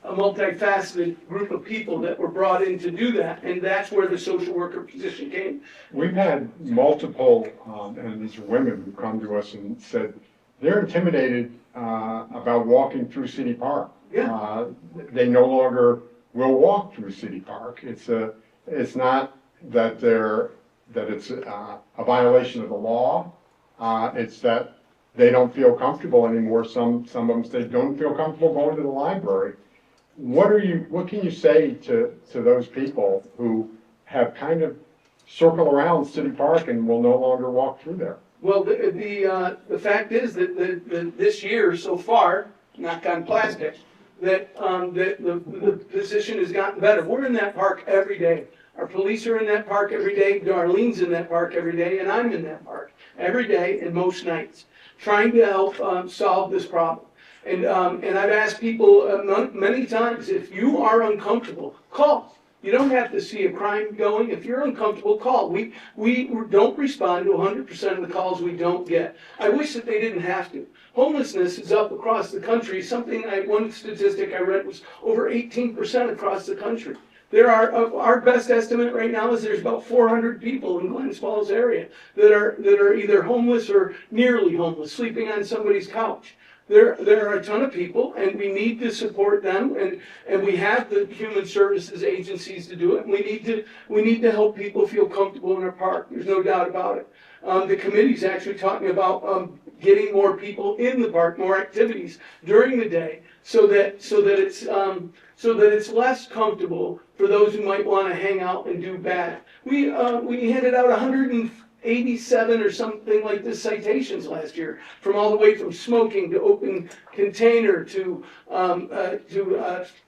Speaker 3: multifaceted group of people that were brought in to do that, and that's where the social worker position came.
Speaker 1: We've had multiple, and these are women who come to us and said they're intimidated about walking through City Park.
Speaker 3: Yeah.
Speaker 1: They no longer will walk through City Park. It's not that it's a violation of the law. It's that they don't feel comfortable anymore. Some of them say don't feel comfortable going to the library. What can you say to those people who have kind of circled around City Park and will no longer walk through there?
Speaker 3: Well, the fact is that this year so far, knock on plastic, that the position has gotten better. We're in that park every day. Our police are in that park every day. Darlene's in that park every day, and I'm in that park every day and most nights, trying to help solve this problem. And I've asked people many times, if you are uncomfortable, call. You don't have to see a crime going. If you're uncomfortable, call. We don't respond to 100% of the calls we don't get. I wish that they didn't have to. Homelessness is up across the country. One statistic I read was over 18% across the country. Our best estimate right now is there's about 400 people in Glens Falls area that are either homeless or nearly homeless, sleeping on somebody's couch. There are a ton of people, and we need to support them, and we have the human services agencies to do it. And we need to help people feel comfortable in our park. There's no doubt about it. The committee's actually talking about getting more people in the park, more activities during the day, so that it's less comfortable for those who might want to hang out and do bad. We handed out 187 or something like this citations last year, from all the way from smoking to open container to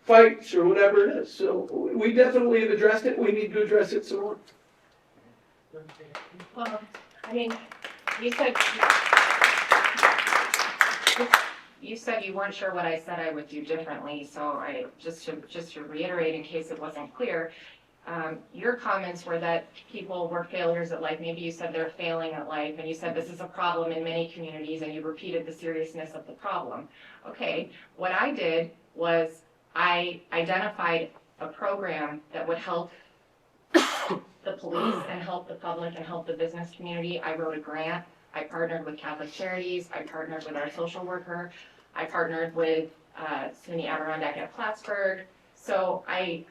Speaker 3: fights or whatever it is. So we definitely have addressed it. We need to address it some more.
Speaker 2: Well, I mean, you said you weren't sure what I said I would do differently, so I just to reiterate in case it wasn't clear, your comments were that people were failures at life. Maybe you said they're failing at life, and you said this is a problem in many communities, and you repeated the seriousness of the problem. Okay, what I did was I identified a program that would help the police and help the public and help the business community. I wrote a grant. I partnered with Catholic Charities. I partnered with our social worker. I partnered with SUNY Adirondack at Plattsburgh. So I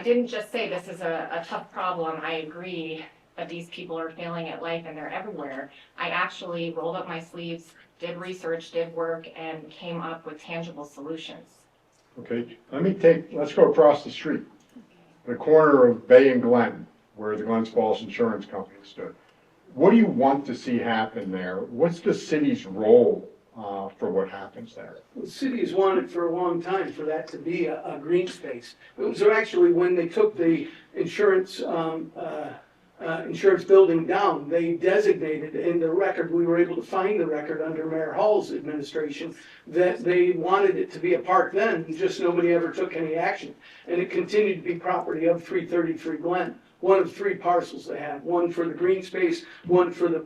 Speaker 2: didn't just say this is a tough problem. I agree that these people are failing at life and they're everywhere. I actually rolled up my sleeves, did research, did work, and came up with tangible solutions.
Speaker 1: Okay, let's go across the street. The corner of Bay and Glen, where the Glens Falls Insurance Company stood. What do you want to see happen there? What's the city's role for what happens there?
Speaker 3: The city has wanted for a long time for that to be a green space. It was actually when they took the insurance building down, they designated in the record, we were able to find the record under Mayor Hall's administration, that they wanted it to be a park then, just nobody ever took any action. And it continued to be property of 333 Glen. One of three parcels they have, one for the green space, one for the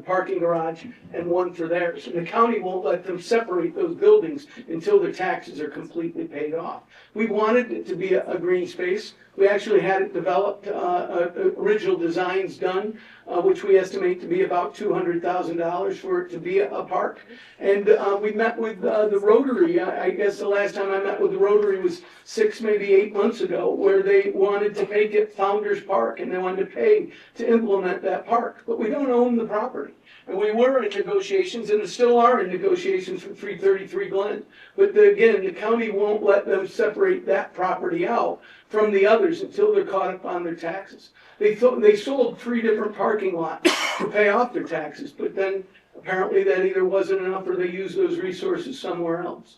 Speaker 3: parking garage, and one for theirs. And the county won't let them separate those buildings until their taxes are completely paid off. We wanted it to be a green space. We actually had it developed, original designs done, which we estimate to be about $200,000 for it to be a park. And we met with the Rotary. I guess the last time I met with the Rotary was 6, maybe 8 months ago, where they wanted to make it Founders Park, and they wanted to pay to implement that park. But we don't own the property. And we were in negotiations, and still are in negotiations for 333 Glen. But again, the county won't let them separate that property out from the others until they're caught up on their taxes. They sold 3 different parking lots to pay off their taxes, but then apparently that either wasn't enough or they used those resources somewhere else.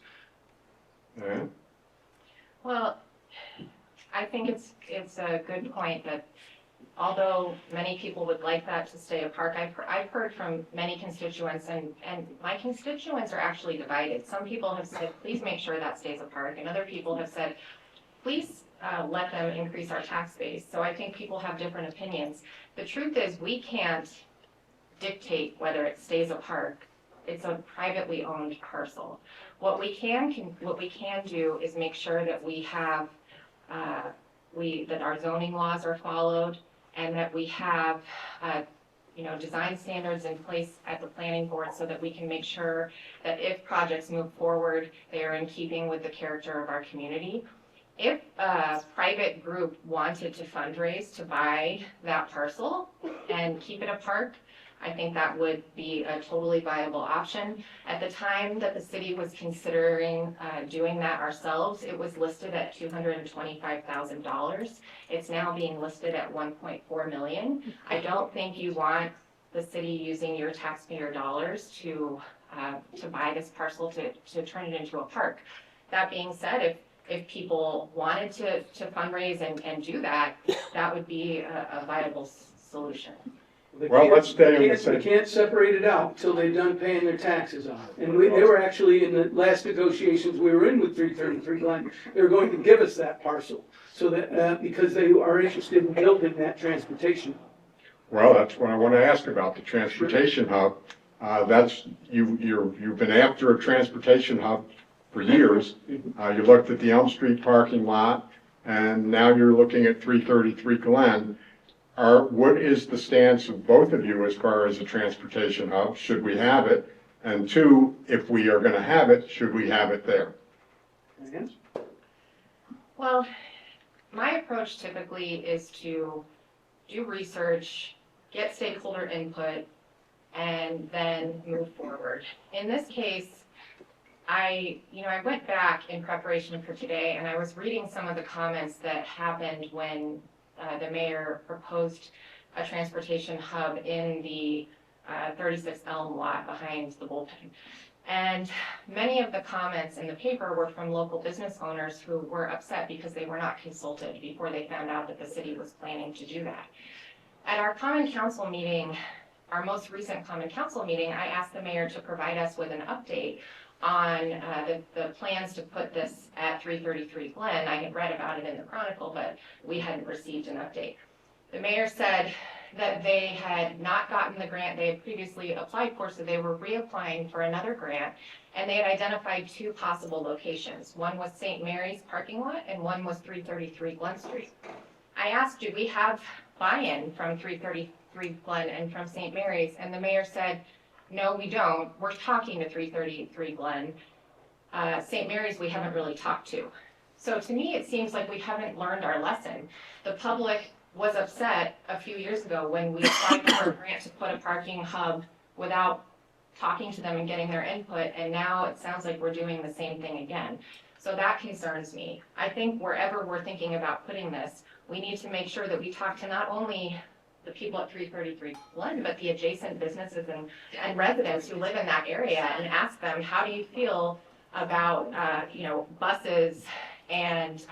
Speaker 1: Yeah.
Speaker 2: Well, I think it's a good point that although many people would like that to stay a park, I've heard from many constituents, and my constituents are actually divided. Some people have said, please make sure that stays a park, and other people have said, please let them increase our tax base. So I think people have different opinions. The truth is, we can't dictate whether it stays a park. It's a privately owned parcel. What we can do is make sure that we have that our zoning laws are followed, and that we have design standards in place at the planning board, so that we can make sure that if projects move forward, they are in keeping with the character of our community. If a private group wanted to fundraise to buy that parcel and keep it a park, I think that would be a totally viable option. At the time that the city was considering doing that ourselves, it was listed at $225,000. It's now being listed at $1.4 million. I don't think you want the city using your taxpayer dollars to buy this parcel to turn it into a park. That being said, if people wanted to fundraise and do that, that would be a viable solution.
Speaker 1: Well, let's stay on the
Speaker 3: They
Speaker 1: same.
Speaker 3: can't separate it out until they're done paying their taxes on it. And they were actually, in the last negotiations we were in with 333 Glen, they were going to give us that parcel, so that, because they are interested in building that transportation.
Speaker 1: Well, that's what I want to ask about, the transportation hub. You've been after a transportation hub for years. You looked at the Elm Street parking lot, and now you're looking at 333 Glen. What is the stance of both of you as far as a transportation hub? Should we have it? And two, if we are gonna have it, should we have it there?
Speaker 3: Yes?
Speaker 2: Well, my approach typically is to do research, get stakeholder input, and then move forward. In this case, I went back in preparation for today, and I was reading some of the comments that happened when the mayor proposed a transportation hub in the 36 Elm lot behind the bullpen. And many of the comments in the paper were from local business owners who were upset because they were not consulted before they found out that the city was planning to do that. At our common council meeting, our most recent common council meeting, I asked the mayor to provide us with an update on the plans to put this at 333 Glen. I had read about it in the Chronicle, but we hadn't received an update. The mayor said that they had not gotten the grant they had previously applied for, so they were reapplying for another grant, and they had identified two possible locations. One was St. Mary's parking lot, and one was 333 Glen Street. I asked, do we have buy-in from 333 Glen and from St. Mary's? And the mayor said, no, we don't. We're talking to 333 Glen. St. Mary's we haven't really talked to. So to me, it seems like we haven't learned our lesson. The public was upset a few years ago when we applied for a grant to put a parking hub without talking to them and getting their input, and now it sounds like we're doing the same thing again. So that concerns me. I think wherever we're thinking about putting this, we need to make sure that we talk to not only the people at 333 Glen, but the adjacent businesses and residents who live in that area, and ask them, how do you feel about buses and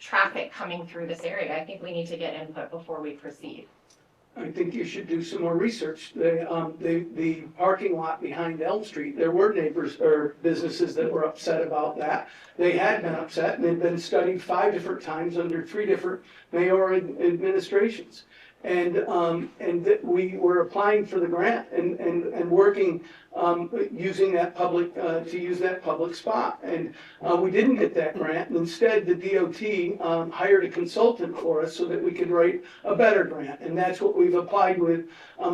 Speaker 2: traffic coming through this area? I think we need to get input before we proceed.
Speaker 3: I think you should do some more research. The parking lot behind Elm Street, there were neighbors or businesses that were upset about that. They had been upset, and they'd been studied 5 different times under 3 different mayoral administrations. And we were applying for the grant and working using that public to use that public spot. And we didn't get that grant. And instead, the DOT hired a consultant for us so that we could write a better grant. And that's what we've applied with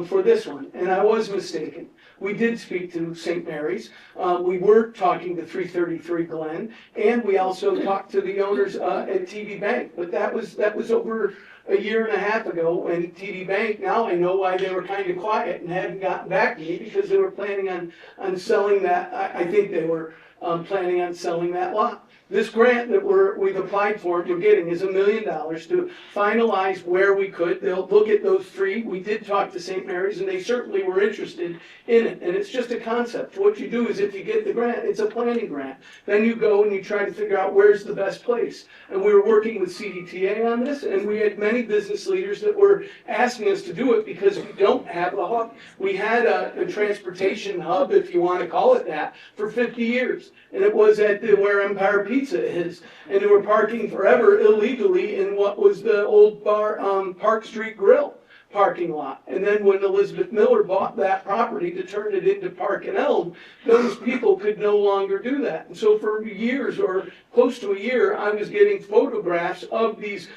Speaker 3: for this one. And I was mistaken. We did speak to St. Mary's. We were talking to 333 Glen, and we also talked to the owners at TD Bank. But that was over a year and a half ago when TD Bank, now I know why they were kind of quiet and hadn't gotten back to me, because they were planning on selling that. I think they were planning on selling that lot. This grant that we've applied for, we're getting, is $1 million to finalize where we could. They'll look at those 3. We did talk to St. Mary's, and they certainly were interested in it. And it's just a concept. What you do is, if you get the grant, it's a planning grant. Then you go and you try to figure out where's the best place. And we were working with CDTA on this, and we had many business leaders that were asking us to do it because we don't have a hub. We had a transportation hub, if you want to call it that, for 50 years. And it was at where Empire Pizza is, and they were parking forever illegally in what was the old bar Park Street Grill parking lot. And then when Elizabeth Miller bought that property to turn it into Park and Elm, those people could no longer do that. And so for years, or close to a year, I was getting photographs of these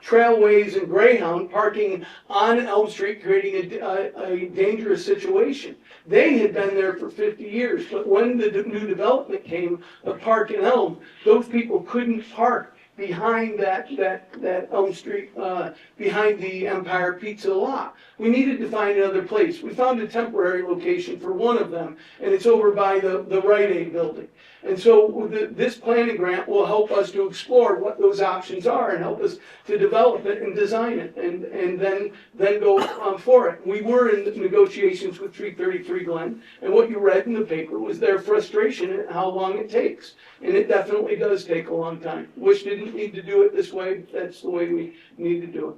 Speaker 3: Trailways and Greyhound parking on Elm Street, creating a dangerous situation. They had been there for 50 years, but when the new development came of Park and Elm, those people couldn't park behind that Elm Street, behind the Empire Pizza lot. We needed to find another place. We found a temporary location for one of them, and it's over by the Rite Aid building. And so this planning grant will help us to explore what those options are and help us to develop it and design it, and then go for it. We were in negotiations with 333 Glen, and what you read in the paper was their frustration at how long it takes. And it definitely does take a long time. Wish didn't need to do it this way. That's the way we need to do it.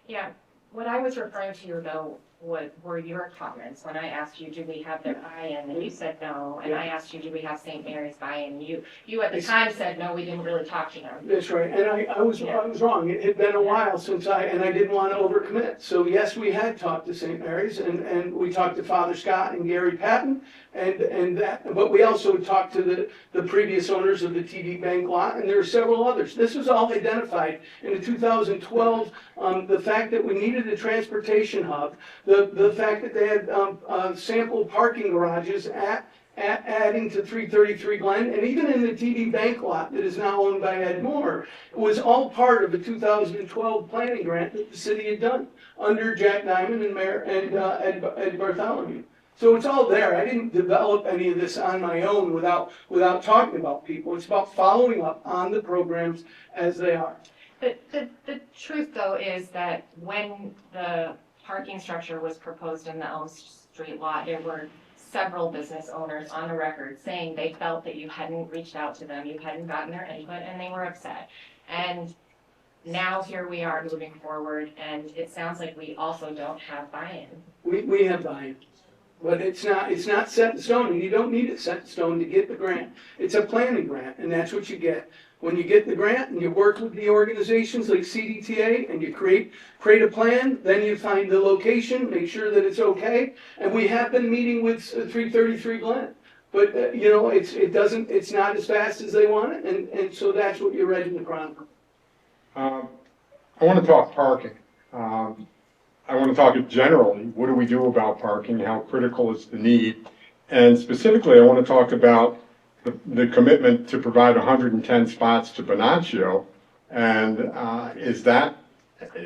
Speaker 2: Yeah, what I was referring to, though, were your comments when I asked you, do we have their buy-in? And you said no. And I asked you, do we have St. Mary's buy-in? You at the time said no, we didn't really talk to them.
Speaker 3: That's right. And I was wrong. It had been a while since I didn't want to overcommit. So yes, we had talked to St. Mary's, and we talked to Father Scott and Gary Patton, but we also talked to the previous owners of the TD Bank lot, and there were several others. This was all identified in the 2012, the fact that we needed a transportation hub. the fact that they had sample parking garages adding to 333 Glen, and even in the TD Bank lot that is now owned by Ed Moore, it was all part of a 2012 planning grant that the city had done under Jack Diamond and Mayor and Ed Bartholomew. So it's all there. I didn't develop any of this on my own without talking about people. It's about following up on the programs as they are.
Speaker 2: The truth though is that when the parking structure was proposed in the Elm Street lot, there were several business owners on the record saying they felt that you hadn't reached out to them, you hadn't gotten their input, and they were upset. And now here we are moving forward, and it sounds like we also don't have buy-in.
Speaker 3: We have buy-in, but it's not set in stone, and you don't need it set in stone to get the grant. It's a planning grant, and that's what you get. When you get the grant and you work with the organizations like CDTA and you create a plan, then you find the location, make sure that it's okay. And we have been meeting with 333 Glen, but it's not as fast as they want it, and so that's what you read in the Chronicle.
Speaker 1: I want to talk parking. I want to talk generally, what do we do about parking? How critical is the need? And specifically, I want to talk about the commitment to provide 110 spots to Bonaccio, and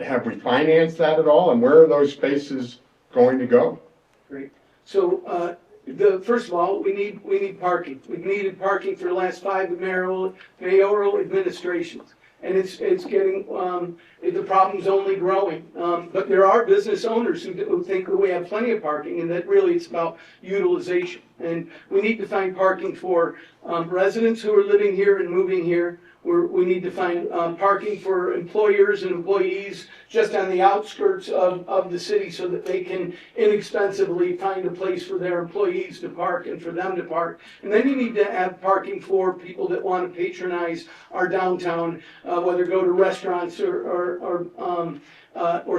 Speaker 1: have we financed that at all, and where are those spaces going to go?
Speaker 3: Great. So first of all, we need parking. We've needed parking for the last 5 mayoral administrations, and it's getting the problem's only growing. But there are business owners who think that we have plenty of parking, and that really it's about utilization. And we need to find parking for residents who are living here and moving here. We need to find parking for employers and employees just on the outskirts of the city so that they can inexpensively find a place for their employees to park and for them to park. And then you need to have parking for people that want to patronize our downtown, whether go to restaurants or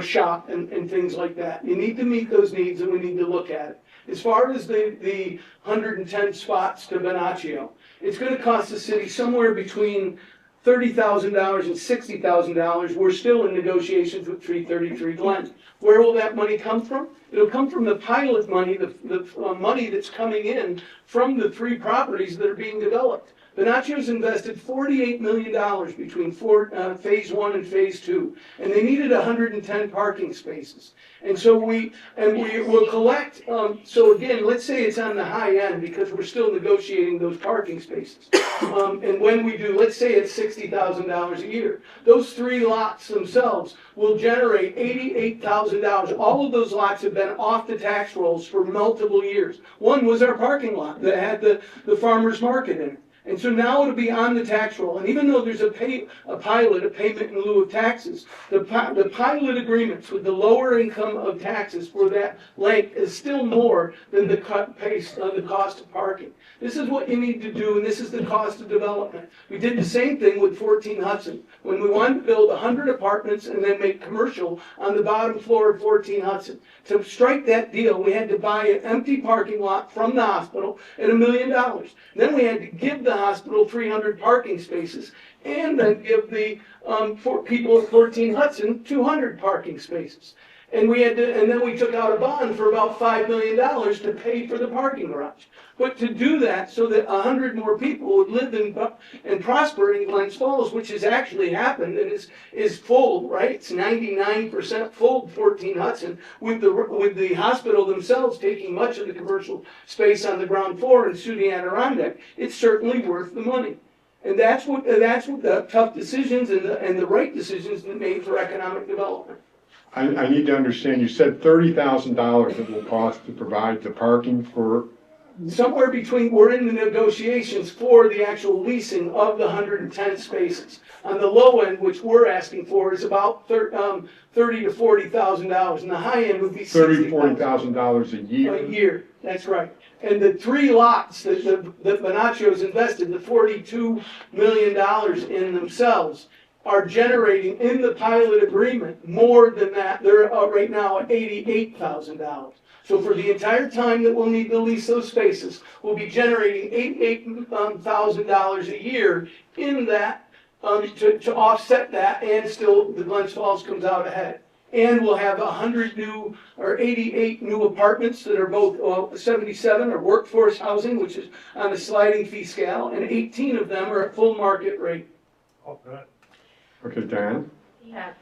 Speaker 3: shop and things like that. You need to meet those needs, and we need to look at it. As far as the 110 spots to Bonaccio, it's going to cost the city somewhere between $30,000 and $60,000. We're still in negotiations with 333 Glen. Where will that money come from? It'll come from the pilot money, the money that's coming in from the 3 properties that are being developed. Bonaccio's invested $48 million between phase 1 and phase 2, and they needed 110 parking spaces. And so we will collect, so again, let's say it's on the high end because we're still negotiating those parking spaces. And when we do, let's say it's $60,000 a year. Those 3 lots themselves will generate $88,000. All of those lots have been off the tax rolls for multiple years. One was our parking lot that had the farmer's market in it. And so now it'll be on the tax roll. And even though there's a pilot, a payment in lieu of taxes, the pilot agreements with the lower income of taxes for that length is still more than the cost of parking. This is what you need to do, and this is the cost of development. We did the same thing with 14 Hudson. When we wanted to build 100 apartments and then make commercial on the bottom floor of 14 Hudson, to strike that deal, we had to buy an empty parking lot from the hospital at $1 million. Then we had to give the hospital 300 parking spaces, and then give the people at 14 Hudson 200 parking spaces. And then we took out a bond for about $5 million to pay for the parking garage. But to do that so that 100 more people would live and prosper in Glens Falls, which has actually happened and is full, right? It's 99% full, 14 Hudson, with the hospital themselves taking much of the commercial space on the ground floor in SUNY Adirondack. It's certainly worth the money. And that's what the tough decisions and the right decisions that made for economic development.
Speaker 1: I need to understand, you said $30,000 it will cost to provide the parking for...
Speaker 3: Somewhere between, we're in the negotiations for the actual leasing of the 110 spaces. On the low end, which we're asking for, is about $30,000 to $40,000, and the high end would be
Speaker 1: $30,000 to $40,000 a year.
Speaker 3: A year, that's right. And the 3 lots that Bonaccio's invested, the $42 million in themselves, are generating in the pilot agreement more than that. They're right now at $88,000. So for the entire time that we'll need to lease those spaces, we'll be generating $88,000 a year in that to offset that, and still the Glens Falls comes out ahead. And we'll have 100 new, or 88 new apartments that are both, well, 77 are workforce housing, which is on a sliding fee scale, and 18 of them are at full market rate.
Speaker 4: Oh, good.
Speaker 1: Okay, Diana?
Speaker 2: Yeah,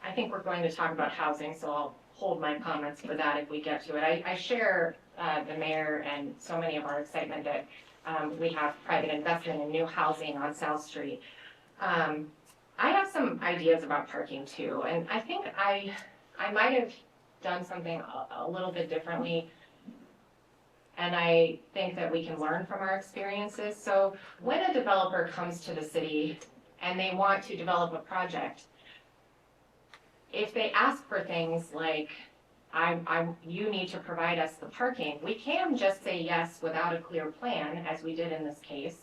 Speaker 2: I think we're going to talk about housing, so I'll hold my comments for that if we get to it. I share the mayor and so many of our excitement that we have private investment in new housing on South Street. I have some ideas about parking too, and I think I might have done something a little bit differently, and I think that we can learn from our experiences. So when a developer comes to the city and they want to develop a project, if they ask for things like, you need to provide us the parking, we can just say yes without a clear plan, as we did in this case.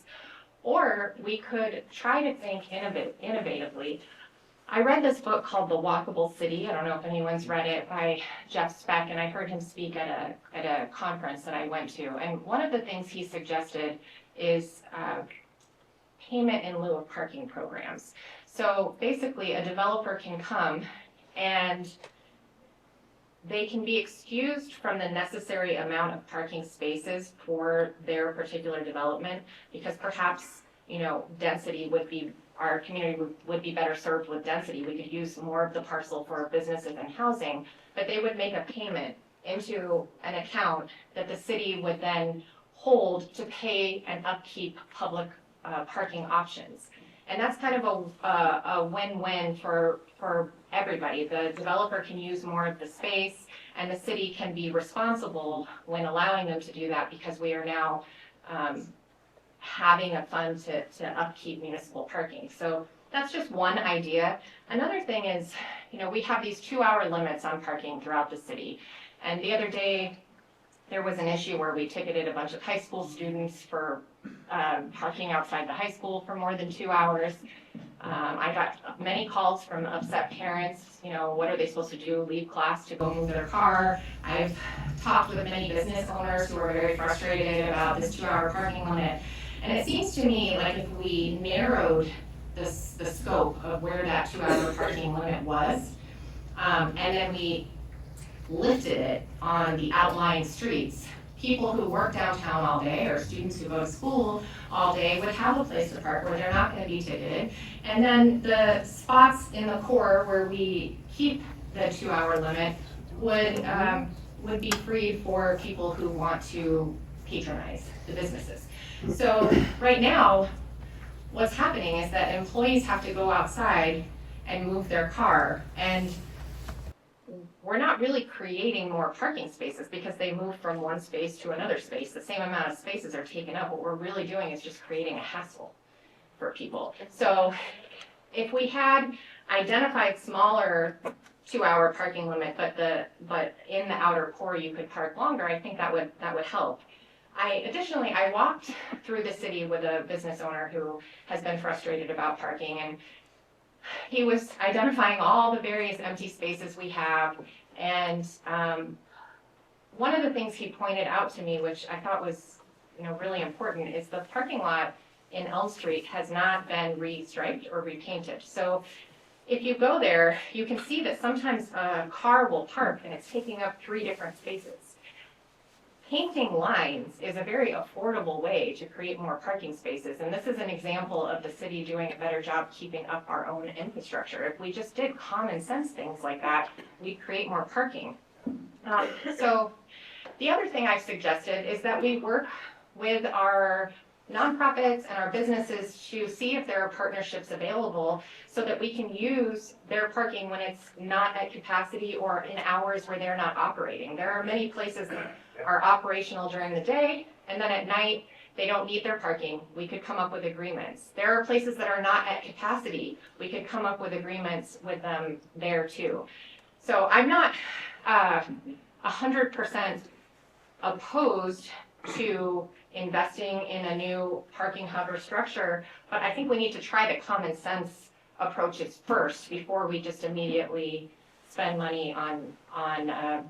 Speaker 2: Or we could try to think innovatively. I read this book called The Walkable City. I don't know if anyone's read it, by Jeff Speck, and I heard him speak at a conference that I went to. And one of the things he suggested is payment in lieu of parking programs. So basically, a developer can come and they can be excused from the necessary amount of parking spaces for their particular development, because perhaps, density would be, our community would be better served with density. We could use more of the parcel for businesses and housing, but they would make a payment into an account that the city would then hold to pay and upkeep public parking options. And that's kind of a win-win for everybody. The developer can use more of the space, and the city can be responsible when allowing them to do that, because we are now having a fund to upkeep municipal parking. So that's just one idea. Another thing is, we have these 2-hour limits on parking throughout the city. And the other day, there was an issue where we ticketed a bunch of high school students for parking outside the high school for more than 2 hours. I got many calls from upset parents. What are they supposed to do? Leave class to go move their car? I've talked with many business owners who are very frustrated about this 2-hour parking limit. And it seems to me like if we narrowed the scope of where that 2-hour parking limit was, and then we lifted it on the outlying streets, people who work downtown all day or students who go to school all day would have a place to park where they're not going to be ticketed. And then the spots in the core where we keep the 2-hour limit would be freed for people who want to patronize the businesses. So right now, what's happening is that employees have to go outside and move their car, and we're not really creating more parking spaces because they move from one space to another space. The same amount of spaces are taken up. What we're really doing is just creating a hassle for people. So if we had identified smaller 2-hour parking limit, but in the outer core you could park longer, I think that would help. Additionally, I walked through the city with a business owner who has been frustrated about parking, and he was identifying all the various empty spaces we have. And one of the things he pointed out to me, which I thought was really important, is the parking lot in Elm Street has not been restriped or repainted. So if you go there, you can see that sometimes a car will park and it's taking up 3 different spaces. Painting lines is a very affordable way to create more parking spaces, and this is an example of the city doing a better job keeping up our own infrastructure. If we just did common sense things like that, we'd create more parking. So the other thing I've suggested is that we work with our nonprofits and our businesses to see if there are partnerships available so that we can use their parking when it's not at capacity or in hours where they're not operating. There are many places that are operational during the day, and then at night they don't need their parking. We could come up with agreements. There are places that are not at capacity. We could come up with agreements with them there too. So I'm not 100% opposed to investing in a new parking hub or structure, but I think we need to try the common sense approaches first before we just immediately spend money on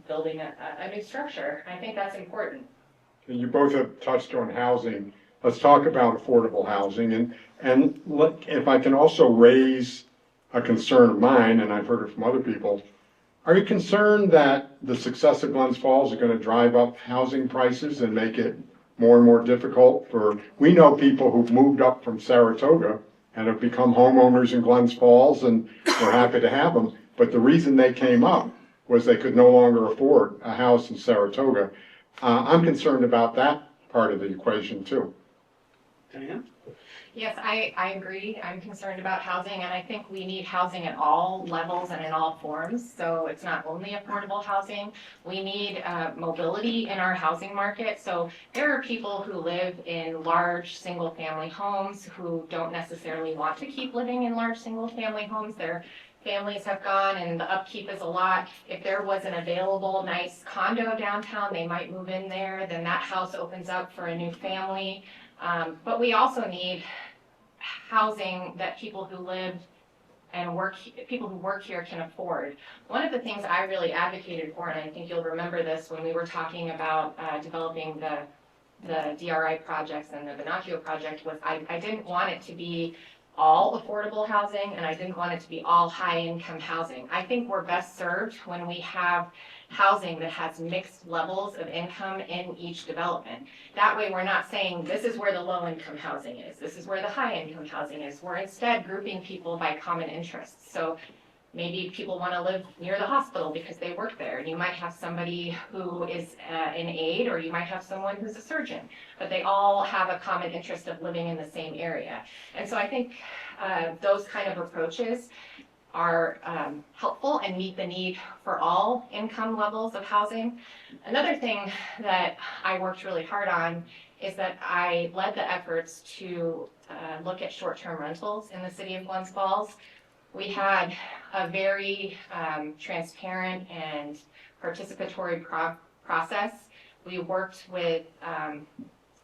Speaker 2: building a new structure. I think that's important.
Speaker 1: You both have touched on housing. Let's talk about affordable housing, and if I can also raise a concern of mine, and I've heard it from other people. Are you concerned that the success of Glens Falls is going to drive up housing prices and make it more and more difficult we know people who've moved up from Saratoga and have become homeowners in Glens Falls, and we're happy to have them, but the reason they came up was they could no longer afford a house in Saratoga. I'm concerned about that part of the equation too.
Speaker 3: Diane?
Speaker 2: Yes, I agree. I'm concerned about housing, and I think we need housing at all levels and in all forms. So it's not only affordable housing. We need mobility in our housing market. So there are people who live in large single-family homes who don't necessarily want to keep living in large single-family homes. Their families have gone and the upkeep is a lot. If there was an available nice condo downtown, they might move in there. Then that house opens up for a new family. But we also need housing that people who live and work, people who work here can afford. One of the things I really advocated for, and I think you'll remember this when we were talking about developing the DRI projects and the Binocular project, was I didn't want it to be all affordable housing, and I didn't want it to be all high-income housing. I think we're best served when we have housing that has mixed levels of income in each development. That way we're not saying this is where the low-income housing is, this is where the high-income housing is. We're instead grouping people by common interests. So maybe people want to live near the hospital because they work there. And you might have somebody who is an aide, or you might have someone who's a surgeon, but they all have a common interest of living in the same area. And so I think those kind of approaches are helpful and meet the need for all income levels of housing. Another thing that I worked really hard on is that I led the efforts to look at short-term rentals in the city of Glens Falls. We had a very transparent and participatory process. We worked with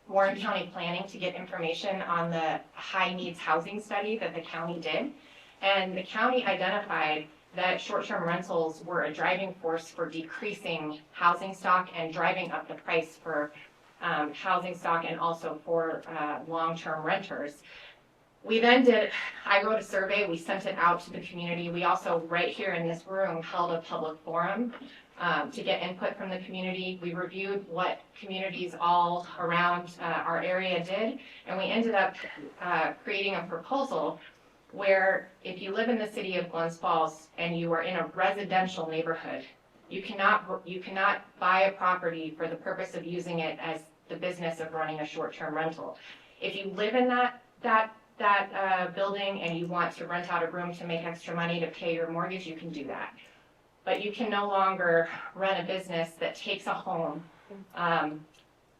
Speaker 2: Warren County Planning to get information on the high needs housing study that the county did. And the county identified that short-term rentals were a driving force for decreasing housing stock and driving up the price for housing stock and also for long-term renters. We then I wrote a survey, we sent it out to the community. We also, right here in this room, held a public forum to get input from the community. We reviewed what communities all around our area did, and we ended up creating a proposal where if you live in the city of Glens Falls and you are in a residential neighborhood, you cannot buy a property for the purpose of using it as the business of running a short-term rental. If you live in that building and you want to rent out a room to make extra money to pay your mortgage, you can do that. But you can no longer run a business that takes a home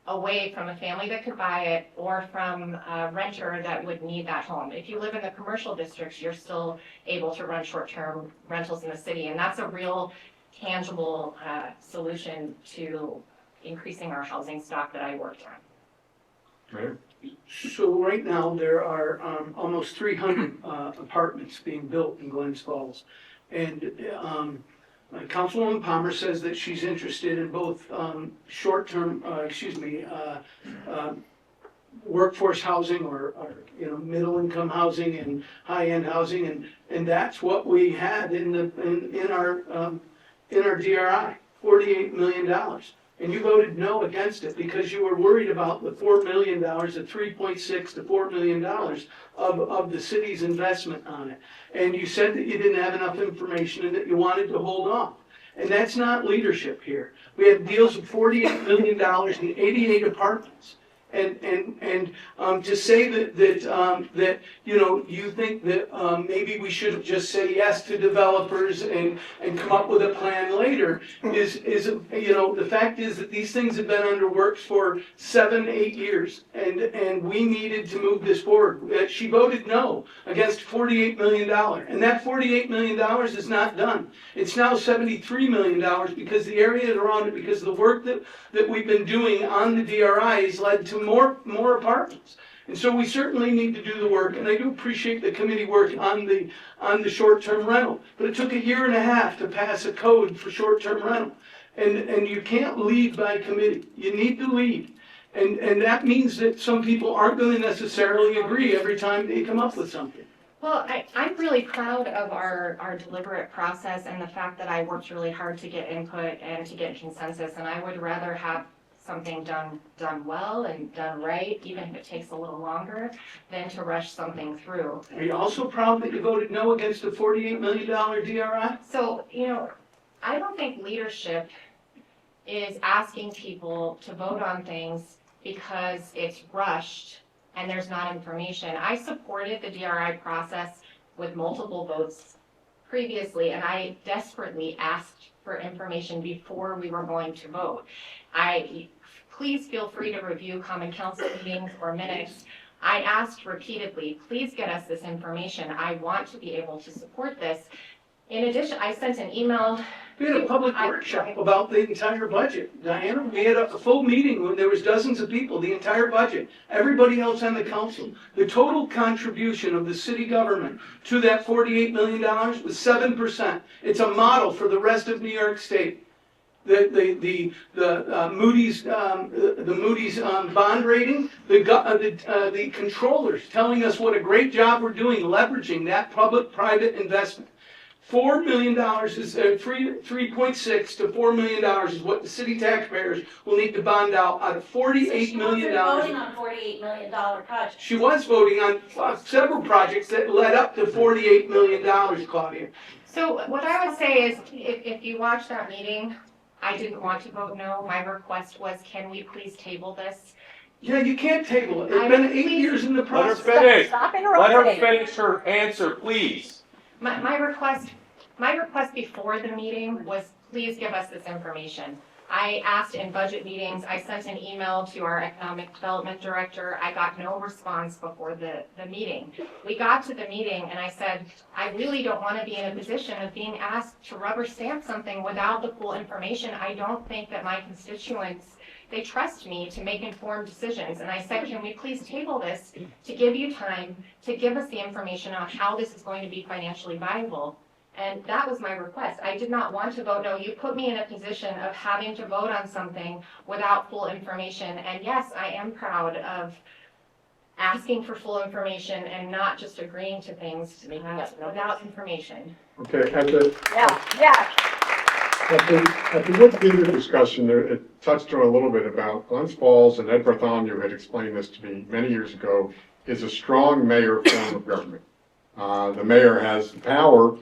Speaker 2: away from a family that could buy it or from a renter that would need that home. If you live in the commercial districts, you're still able to run short-term rentals in the city, and that's a real tangible solution to increasing our housing stock that I worked on.
Speaker 1: Right.
Speaker 3: So right now, there are almost 300 apartments being built in Glens Falls. And Councilwoman Palmer says that she's interested in both short-term, workforce housing or middle-income housing and high-end housing, and that's what we had in our DRI, $48 million. And you voted no against it because you were worried about the $4 million, the $3.6 to $4 million of the city's investment on it. And you said that you didn't have enough information and that you wanted to hold off. And that's not leadership here. We had deals of $48 million in 88 apartments. And to say that you think that maybe we should just say yes to developers and come up with a plan later is the fact is that these things have been under works for 7-8 years, and we needed to move this forward. She voted no against $48 million, and that $48 million is not done. It's now $73 million because the area around it, because of the work that we've been doing on the DRI has led to more apartments. And so we certainly need to do the work, and I do appreciate the committee work on the short-term rental. But it took 1.5 years to pass a code for short-term rental. And you can't lead by committee. You need to lead. And that means that some people aren't going to necessarily agree every time they come up with something.
Speaker 2: Well, I'm really proud of our deliberate process and the fact that I worked really hard to get input and to get consensus, and I would rather have something done well and done right, even if it takes a little longer, than to rush something through.
Speaker 3: Are you also proud that you voted no against the $48 million DRI?
Speaker 2: So, I don't think leadership is asking people to vote on things because it's rushed and there's not information. I supported the DRI process with multiple votes previously, and I desperately asked for information before we were going to vote. Please feel free to review Common Council meetings or minutes. I asked repeatedly, please get us this information. I want to be able to support this. In addition, I sent an email.
Speaker 3: We had a public workshop about the entire budget, Diana. We had a full meeting when there was dozens of people, the entire budget, everybody else on the council. The total contribution of the city government to that $48 million was 7%. It's a model for the rest of New York State. The Moody's bond rating, the controllers telling us what a great job we're doing leveraging that public-private investment. $4 million is 3.6 to $4 million is what the city taxpayers will need to bond out of $48 million.
Speaker 5: She wasn't voting on $48 million project.
Speaker 3: She was voting on several projects that led up to $48 million, Claudia.
Speaker 2: So what I would say is, if you watch that meeting, I didn't want to vote no. My request was, can we please table this?
Speaker 3: Yeah, you can't table it. It's been 8 years in the
Speaker 7: Let her
Speaker 3: process.
Speaker 7: finish.
Speaker 5: Stop
Speaker 7: Let
Speaker 5: interrupting.
Speaker 7: her finish her answer, please.
Speaker 2: My request before the meeting was, please give us this information. I asked in budget meetings, I sent an email to our economic development director. I got no response before the meeting. We got to the meeting and I said, I really don't want to be in a position of being asked to rubber stamp something without the full information. I don't think that my constituents, they trust me to make informed decisions. And I said, can we please table this to give you time to give us the information on how this is going to be financially viable? And that was my request. I did not want to vote no. You put me in a position of having to vote on something without full information. And yes, I am proud of asking for full information and not just agreeing to things without information.
Speaker 1: Okay,
Speaker 5: Yeah.
Speaker 1: at the Wood Theater discussion, it touched on a little bit about Glens Falls, and Ed Bartholomew had explained this to me many years ago, is a strong mayor form of government. The mayor has the power.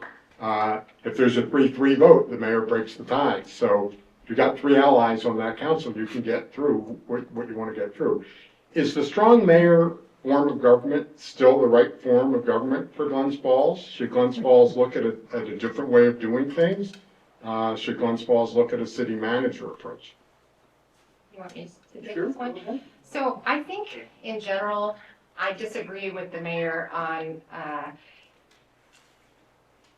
Speaker 1: If there's a 3-3 vote, the mayor breaks the tie. So if you got 3 allies on that council, you can get through what you want to get through. Is the strong mayor form of government still the right form of government for Glens Falls? Should Glens Falls look at a different way of doing things? Should Glens Falls look at a city manager approach?
Speaker 2: You want me to take this one? So I think in general, I disagree with the mayor on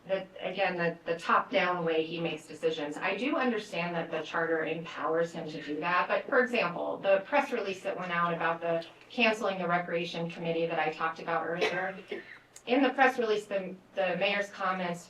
Speaker 2: the top-down way he makes decisions. I do understand that the charter empowers him to do that, but for example, the press release that went out about the canceling the recreation committee that I talked about earlier, in the press release, the mayor's comments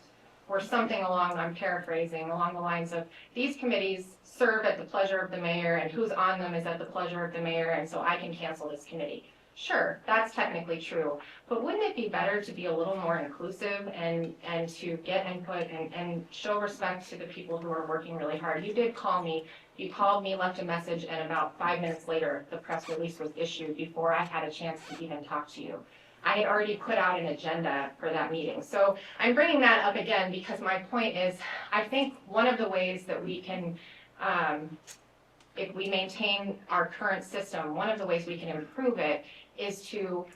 Speaker 2: were something along, I'm paraphrasing, along the lines of, these committees serve at the pleasure of the mayor, and who's on them is at the pleasure of the mayor, and so I can cancel this committee. Sure, that's technically true, but wouldn't it be better to be a little more inclusive and to get input and show respect to the people who are working really hard? You did call me, you called me, left a message, and about 5 minutes later, the press release was issued before I had a chance to even talk to you. I had already put out an agenda for that meeting. So I'm bringing that up again because my point is, I think one of the ways that we can, if we maintain our current system, one of the ways we can improve it is to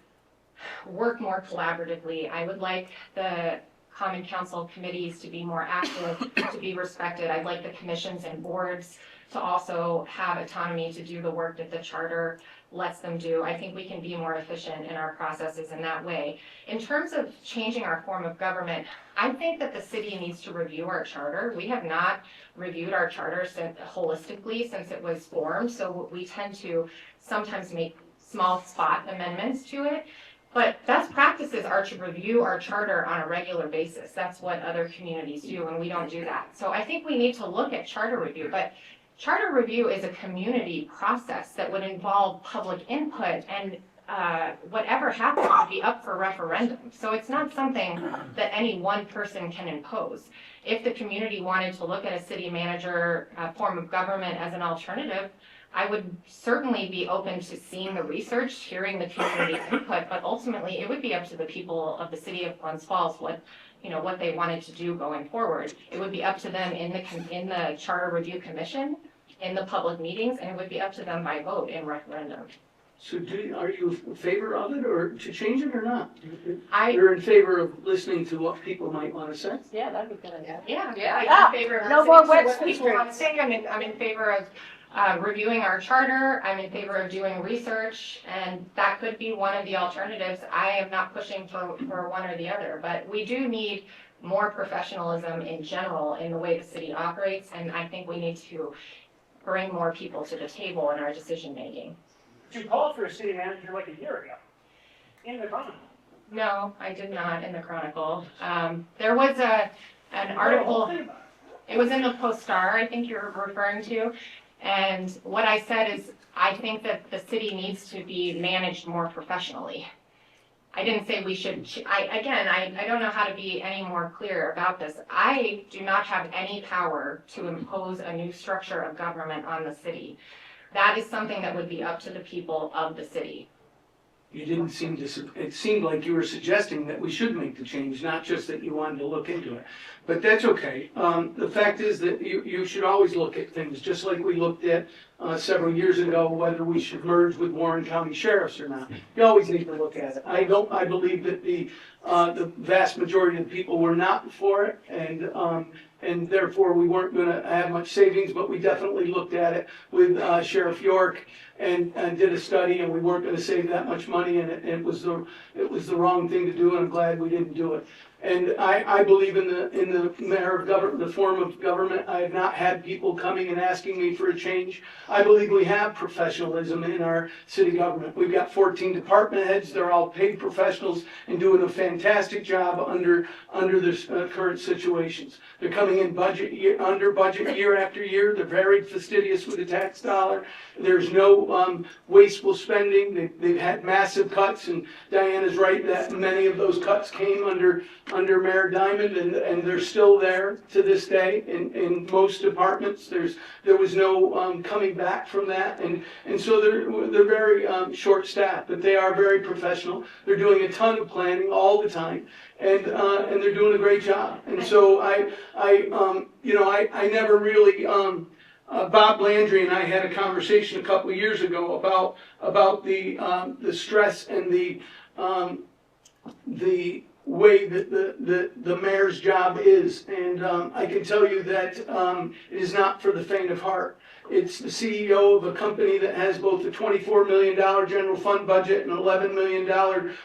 Speaker 2: work more collaboratively. I would like the Common Council committees to be more active, to be respected. I'd like the commissions and boards to also have autonomy to do the work that the charter lets them do. I think we can be more efficient in our processes in that way. In terms of changing our form of government, I think that the city needs to review our charter. We have not reviewed our charter holistically since it was formed, so we tend to sometimes make small spot amendments to it. But best practices are to review our charter on a regular basis. That's what other communities do, and we don't do that. So I think we need to look at charter review, but charter review is a community process that would involve public input and whatever happens would be up for referendum. So it's not something that any one person can impose. If the community wanted to look at a city manager form of government as an alternative, I would certainly be open to seeing the research, hearing the community input, but ultimately it would be up to the people of the city of Glens Falls what they wanted to do going forward. It would be up to them in the Charter Review Commission, in the public meetings, and it would be up to them by vote in referendum.
Speaker 3: So are you in favor of it or to change it or not?
Speaker 2: I-
Speaker 3: You're in favor of listening to what people might want to say?
Speaker 5: Yeah, that'd be a good idea.
Speaker 2: Yeah,
Speaker 5: Yeah.
Speaker 2: I'm in favor of
Speaker 5: No
Speaker 2: listening
Speaker 5: more
Speaker 2: to
Speaker 5: wet
Speaker 2: what people
Speaker 5: streets.
Speaker 2: want to say. I'm in favor of reviewing our charter. I'm in favor of doing research, and that could be one of the alternatives. I am not pushing for one or the other, but we do need more professionalism in general in the way the city operates, and I think we need to bring more people to the table in our decision making.
Speaker 8: You called for a city manager like a year ago in the Chronicle.
Speaker 2: No, I did not in the Chronicle. There was an article. It was in the Post-Star, I think you're referring to. And what I said is, I think that the city needs to be managed more professionally. I didn't say we should, I don't know how to be any more clear about this. I do not have any power to impose a new structure of government on the city. That is something that would be up to the people of the city.
Speaker 3: You didn't seem to, it seemed like you were suggesting that we should make the change, not just that you wanted to look into it. But that's okay. The fact is that you should always look at things, just like we looked at several years ago, whether we should merge with Warren County Sheriffs or not. You always need to look at it. I believe that the vast majority of the people were not for it, and therefore we weren't going to have much savings, but we definitely looked at it with Sheriff York and did a study, and we weren't going to save that much money, and it was the wrong thing to do, and I'm glad we didn't do it. And I believe in the mayor of government, the form of government. I have not had people coming and asking me for a change. I believe we have professionalism in our city government. We've got 14 department heads. They're all paid professionals and doing a fantastic job under the current situations. They're coming in under budget year after year. They're very fastidious with the tax dollar. There's no wasteful spending. They've had massive cuts, and Diana's right that many of those cuts came under Mayor Diamond, and they're still there to this day in most departments. There was no coming back from that, and so they're very short-staffed, but they are very professional. They're doing a ton of planning all the time, and they're doing a great job. And so I never really. Bob Landry and I had a conversation a couple of years ago about the stress and the way that the mayor's job is, and I can tell you that it is not for the faint of heart. It's the CEO of a company that has both a $24 million general fund budget and $11 million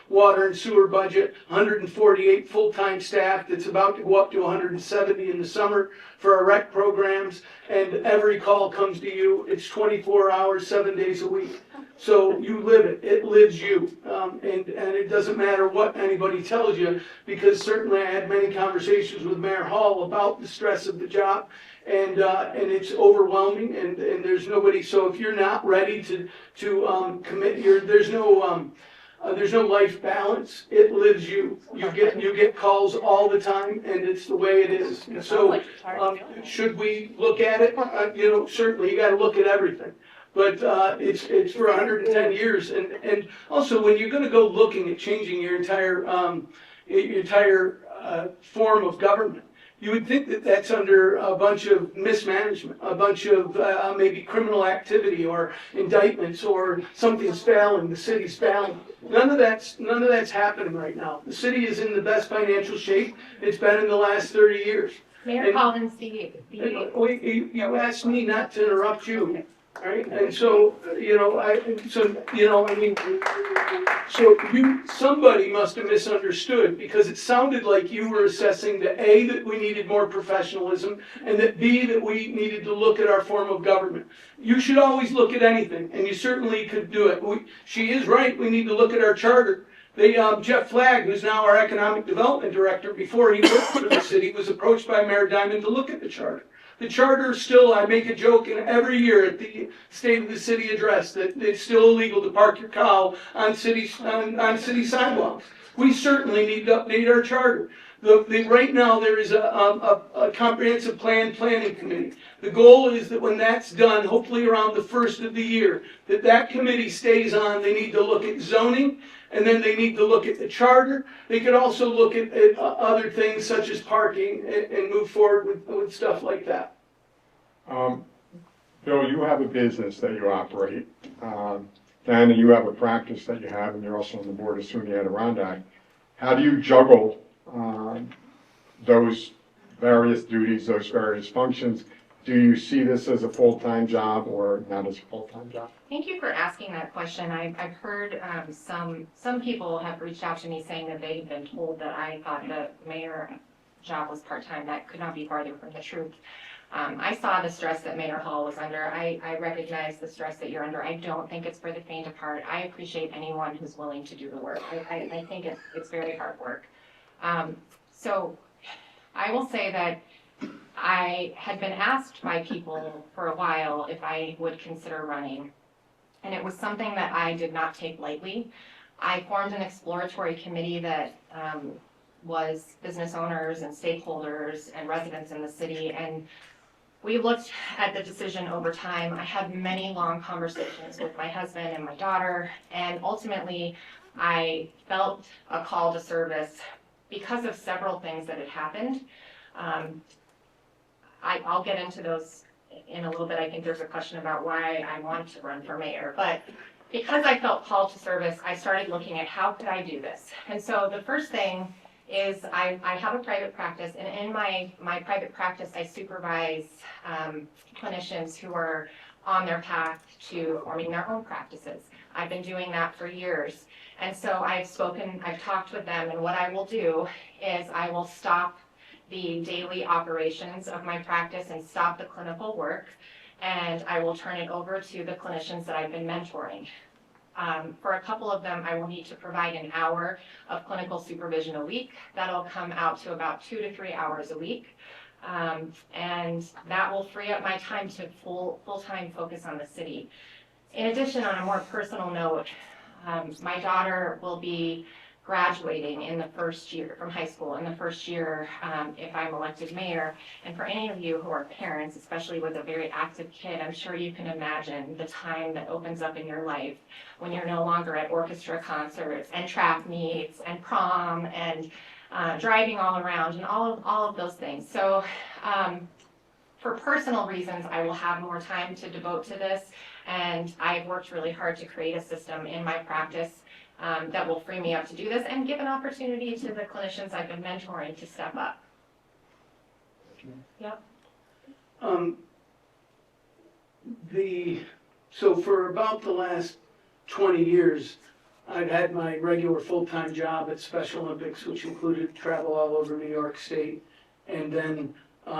Speaker 3: water and sewer budget, 148 full-time staff that's about to go up to 170 in the summer for our rec programs, and every call comes to you. It's 24 hours, 7 days a week. So you live it. It lives you. And it doesn't matter what anybody tells you, because certainly I had many conversations with Mayor Hall about the stress of the job, and it's overwhelming, and there's nobody. So if you're not ready to commit, there's no life balance. It lives you. You get calls all the time, and it's the way it is. And so should we look at it? Certainly you got to look at everything. But it's for 110 years, and also when you're going to go looking at changing your entire form of government, you would think that that's under a bunch of mismanagement, a bunch of maybe criminal activity or indictments, or something's failing, the city's failing. None of that's happening right now. The city is in the best financial shape it's been in the last 30 years.
Speaker 2: Mayor Collins,
Speaker 3: You asked me not to interrupt you. Right, and so somebody must have misunderstood, because it sounded like you were assessing that A, that we needed more professionalism, and that B, that we needed to look at our form of government. You should always look at anything, and you certainly could do it. She is right. We need to look at our charter. Jeff Flagg, who's now our economic development director, before he worked for the city, was approached by Mayor Diamond to look at the charter. The charter still, I make a joke in every year at the State of the City address that it's still illegal to park your cow on city sidewalks. We certainly need to update our charter. Right now, there is a comprehensive planning committee. The goal is that when that's done, hopefully around the first of the year, that committee stays on. They need to look at zoning, and then they need to look at the charter. They could also look at other things such as parking and move forward with stuff like that.
Speaker 1: Bill, you have a business that you operate. Diana, you have a practice that you have, and you're also on the board of SUNY Adirondack. How do you juggle those various duties, those various functions? Do you see this as a full-time job or not as a full-time job?
Speaker 2: Thank you for asking that question. I've heard some people have reached out to me saying that they've been told that I thought the mayor job was part-time. That could not be farther from the truth. I saw the stress that Mayor Hall was under. I recognize the stress that you're under. I don't think it's for the faint of heart. I appreciate anyone who's willing to do the work. I think it's very hard work. So I will say that I had been asked by people for a while if I would consider running, and it was something that I did not take lightly. I formed an exploratory committee that was business owners and stakeholders and residents in the city, and we looked at the decision over time. I had many long conversations with my husband and my daughter, and ultimately I felt a call to service because of several things that had happened. I'll get into those in a little bit. I think there's a question about why I wanted to run for mayor, but because I felt called to service, I started looking at how could I do this. And so the first thing is I have a private practice, and in my private practice, I supervise clinicians who are on their path to forming their own practices. I've been doing that for years. And so I've talked with them, and what I will do is I will stop the daily operations of my practice and stop the clinical work, and I will turn it over to the clinicians that I've been mentoring. For a couple of them, I will need to provide an hour of clinical supervision a week. That'll come out to about 2 to 3 hours a week. And that will free up my time to full-time focus on the city. In addition, on a more personal note, my daughter will be graduating in the first year from high school in the first year if I'm elected mayor. And for any of you who are parents, especially with a very active kid, I'm sure you can imagine the time that opens up in your life when you're no longer at orchestra concerts and track meets and prom and driving all around and all of those things. So for personal reasons, I will have more time to devote to this, and I've worked really hard to create a system in my practice that will free me up to do this and give an opportunity to the clinicians I've been mentoring to step up. Yep.
Speaker 3: So for about the last 20 years, I've had my regular full-time job at Special Olympics, which included travel all over New York State, and then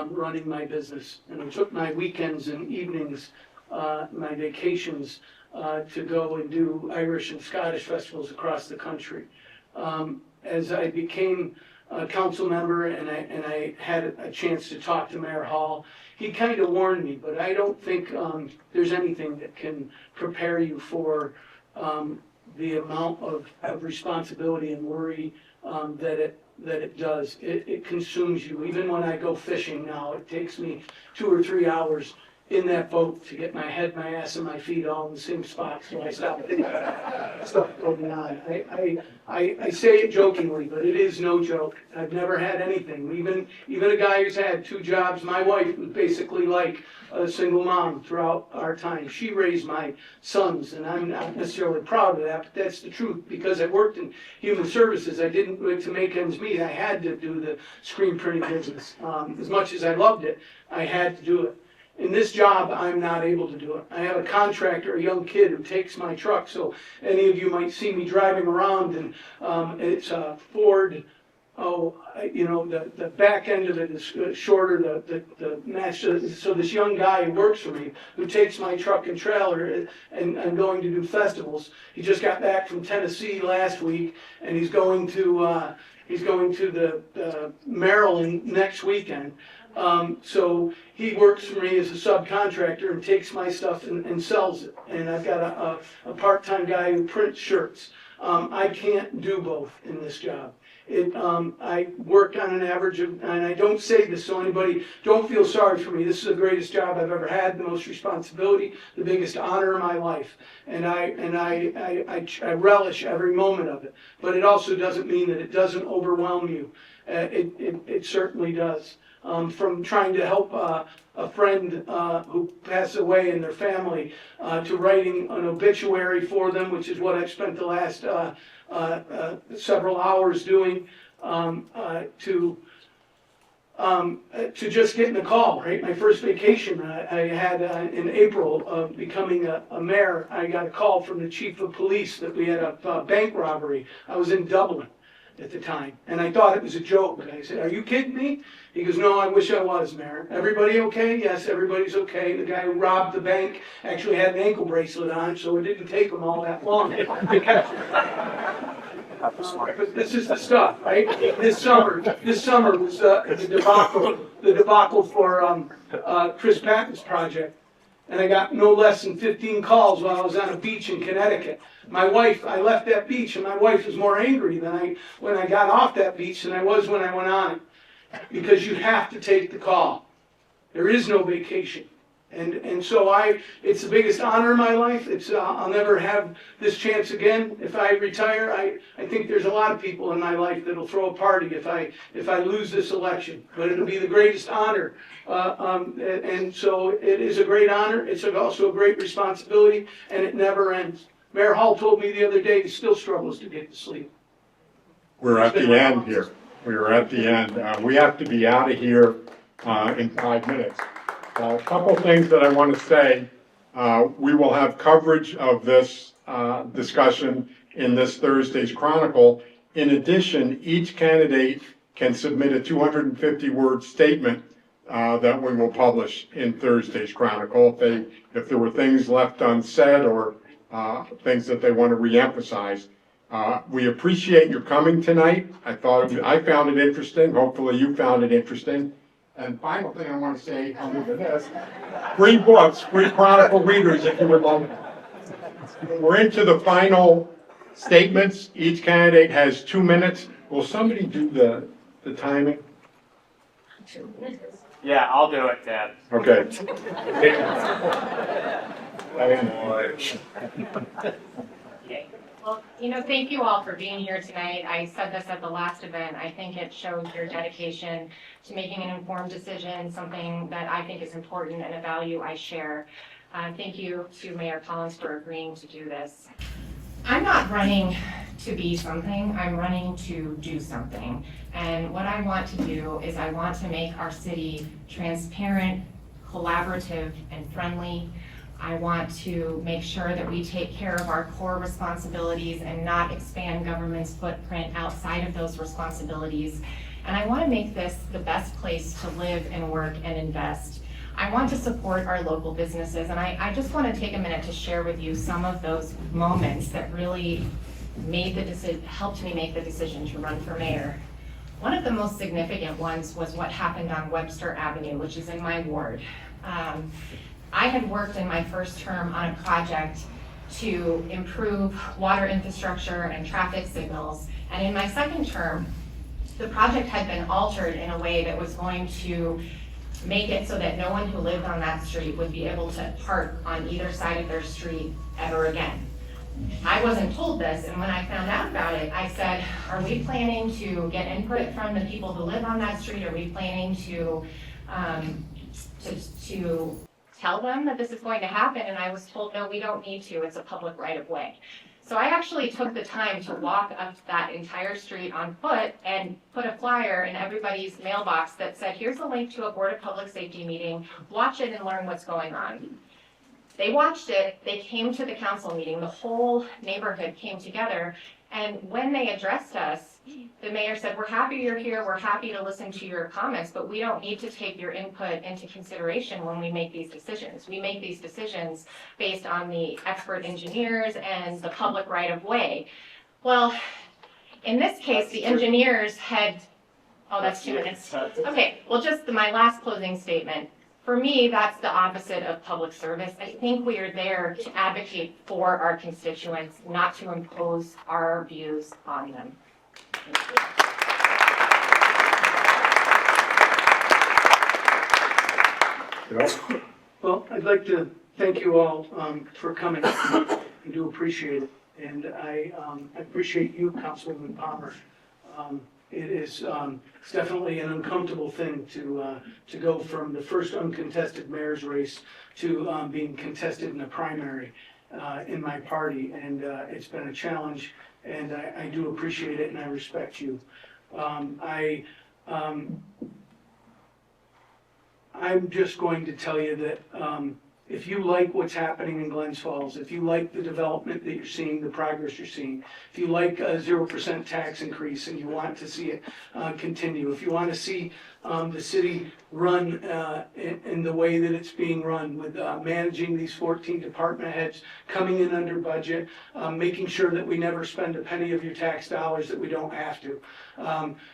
Speaker 3: running my business. And I took my weekends and evenings, my vacations, to go and do Irish and Scottish festivals across the country. As I became a council member and I had a chance to talk to Mayor Hall, he kind of warned me, but I don't think there's anything that can prepare you for the amount of responsibility and worry that it does. It consumes you. Even when I go fishing now, it takes me 2 or 3 hours in that boat to get my head, my ass, and my feet all in the same spot, so I stop going on. I say it jokingly, but it is no joke. I've never had anything. Even a guy who's had 2 jobs, my wife was basically like a single mom throughout our time. She raised my sons, and I'm not necessarily proud of that, but that's the truth. Because I worked in human services, I didn't, to make ends meet, I had to do the screen printing business. As much as I loved it, I had to do it. In this job, I'm not able to do it. I have a contractor, a young kid, who takes my truck, so any of you might see me driving around, and it's a Ford, the back end of it is shorter, the match, so this young guy who works for me, who takes my truck and trailer and going to do festivals, he just got back from Tennessee last week, and he's going to the Maryland next weekend. So he works for me as a subcontractor and takes my stuff and sells it. And I've got a part-time guy who prints shirts. I can't do both in this job. I work on an average of, and I don't say this so anybody, don't feel sorry for me. This is the greatest job I've ever had, the most responsibility, the biggest honor of my life. And I relish every moment of it. But it also doesn't mean that it doesn't overwhelm you. It certainly does. From trying to help a friend who passed away and their family, to writing an obituary for them, which is what I've spent the last several hours doing, to just getting a call, right? My first vacation I had in April of becoming a mayor, I got a call from the chief of police that we had a bank robbery. I was in Dublin at the time, and I thought it was a joke. And I said, "Are you kidding me?" He goes, "No, I wish I was, Mayor." "Everybody okay?" "Yes, everybody's okay." The guy who robbed the bank actually had an ankle bracelet on, so it didn't take him all that long to catch him. But this is the stuff, right? This summer was the debacle for Chris Patton's project. And I got no less than 15 calls while I was on a beach in Connecticut. My wife, I left that beach and my wife was more angry when I got off that beach than I was when I went on it. Because you have to take the call. There is no vacation. And so it's the biggest honor of my life. I'll never have this chance again. If I retire, I think there's a lot of people in my life that'll throw a party if I lose this election. But it'll be the greatest honor. And so it is a great honor. It's also a great responsibility, and it never ends. Mayor Hall told me the other day he still struggles to get to sleep.
Speaker 1: We're at the end here. We're at the end. We have to be out of here in 5 minutes. A couple things that I want to say. We will have coverage of this discussion in this Thursday's Chronicle. In addition, each candidate can submit a 250-word statement that we will publish in Thursday's Chronicle if there were things left unsaid or things that they want to reemphasize. We appreciate your coming tonight. I found it interesting. Hopefully you found it interesting. And final thing I want to say under this, free books, free Chronicle readers if you would like. We're into the final statements. Each candidate has 2 minutes. Will somebody do the timing?
Speaker 7: Yeah, I'll do it, Dad.
Speaker 1: Okay.
Speaker 2: Well, thank you all for being here tonight. I said this at the last event. I think it shows your dedication to making an informed decision, something that I think is important and a value I share. Thank you to Mayor Collins for agreeing to do this. I'm not running to be something, I'm running to do something. And what I want to do is I want to make our city transparent, collaborative, and friendly. I want to make sure that we take care of our core responsibilities and not expand government's footprint outside of those responsibilities. And I want to make this the best place to live and work and invest. I want to support our local businesses, and I just want to take a minute to share with you some of those moments that really helped me make the decision to run for mayor. One of the most significant ones was what happened on Webster Avenue, which is in my ward. I had worked in my first term on a project to improve water infrastructure and traffic signals. And in my second term, the project had been altered in a way that was going to make it so that no one who lived on that street would be able to park on either side of their street ever again. I wasn't told this, and when I found out about it, I said, are we planning to get input from the people who live on that street? Are we planning to tell them that this is going to happen? And I was told, no, we don't need to, it's a public right of way. So I actually took the time to walk up that entire street on foot and put a flyer in everybody's mailbox that said, here's a link to a Board of Public Safety meeting, watch it and learn what's going on. They watched it, they came to the council meeting, the whole neighborhood came together, and when they addressed us, the mayor said, we're happy you're here, we're happy to listen to your comments, but we don't need to take your input into consideration when we make these decisions. We make these decisions based on the expert engineers and the public right of way. Well, in this case, the engineers had Oh, that's 2 minutes. Okay, well, just my last closing statement. For me, that's the opposite of public service. I think we are there to advocate for our constituents, not to impose our views on them.
Speaker 3: Well, I'd like to thank you all for coming. I do appreciate it. And I appreciate you, Councilwoman Palmer. It is it's definitely an uncomfortable thing to go from the first uncontested mayor's race to being contested in a primary in my party. And it's been a challenge, and I do appreciate it, and I respect you. I'm just going to tell you that if you like what's happening in Glens Falls, if you like the development that you're seeing, the progress you're seeing, if you like a 0% tax increase and you want to see it continue, if you want to see the city run in the way that it's being run, with managing these 14 department heads, coming in under budget, making sure that we never spend a penny of your tax dollars that we don't have to,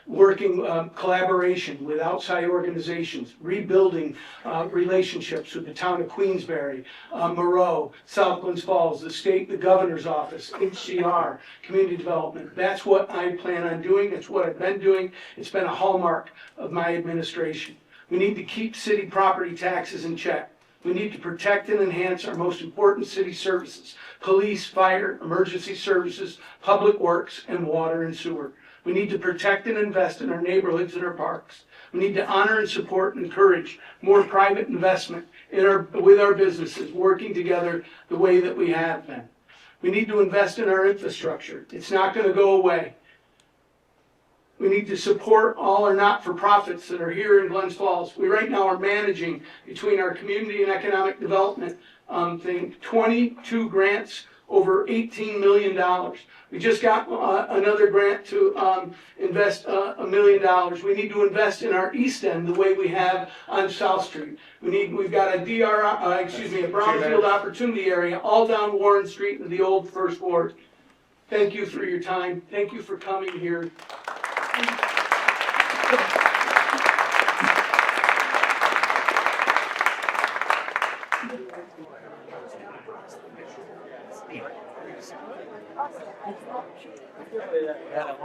Speaker 3: working collaboration with outside organizations, rebuilding relationships with the town of Queensbury, Moreau, South Glens Falls, the state, the governor's office, HCR, community development. That's what I plan on doing. It's what I've been doing. It's been a hallmark of my administration. We need to keep city property taxes in check. We need to protect and enhance our most important city services: police, fire, emergency services, public works, and water and sewer. We need to protect and invest in our neighborhoods and our parks. We need to honor and support and encourage more private investment with our businesses, working together the way that we have been. We need to invest in our infrastructure. It's not going to go away. We need to support all our not-for-profits that are here in Glens Falls. We right now are managing, between our community and economic development thing, 22 grants over $18 million. We just got another grant to invest $1 million. We need to invest in our East End the way we have on South Street. We've got a brownfield opportunity area all down Warren Street in the old First Ward. Thank you for your time. Thank you for coming here.
Speaker 4: Yeah.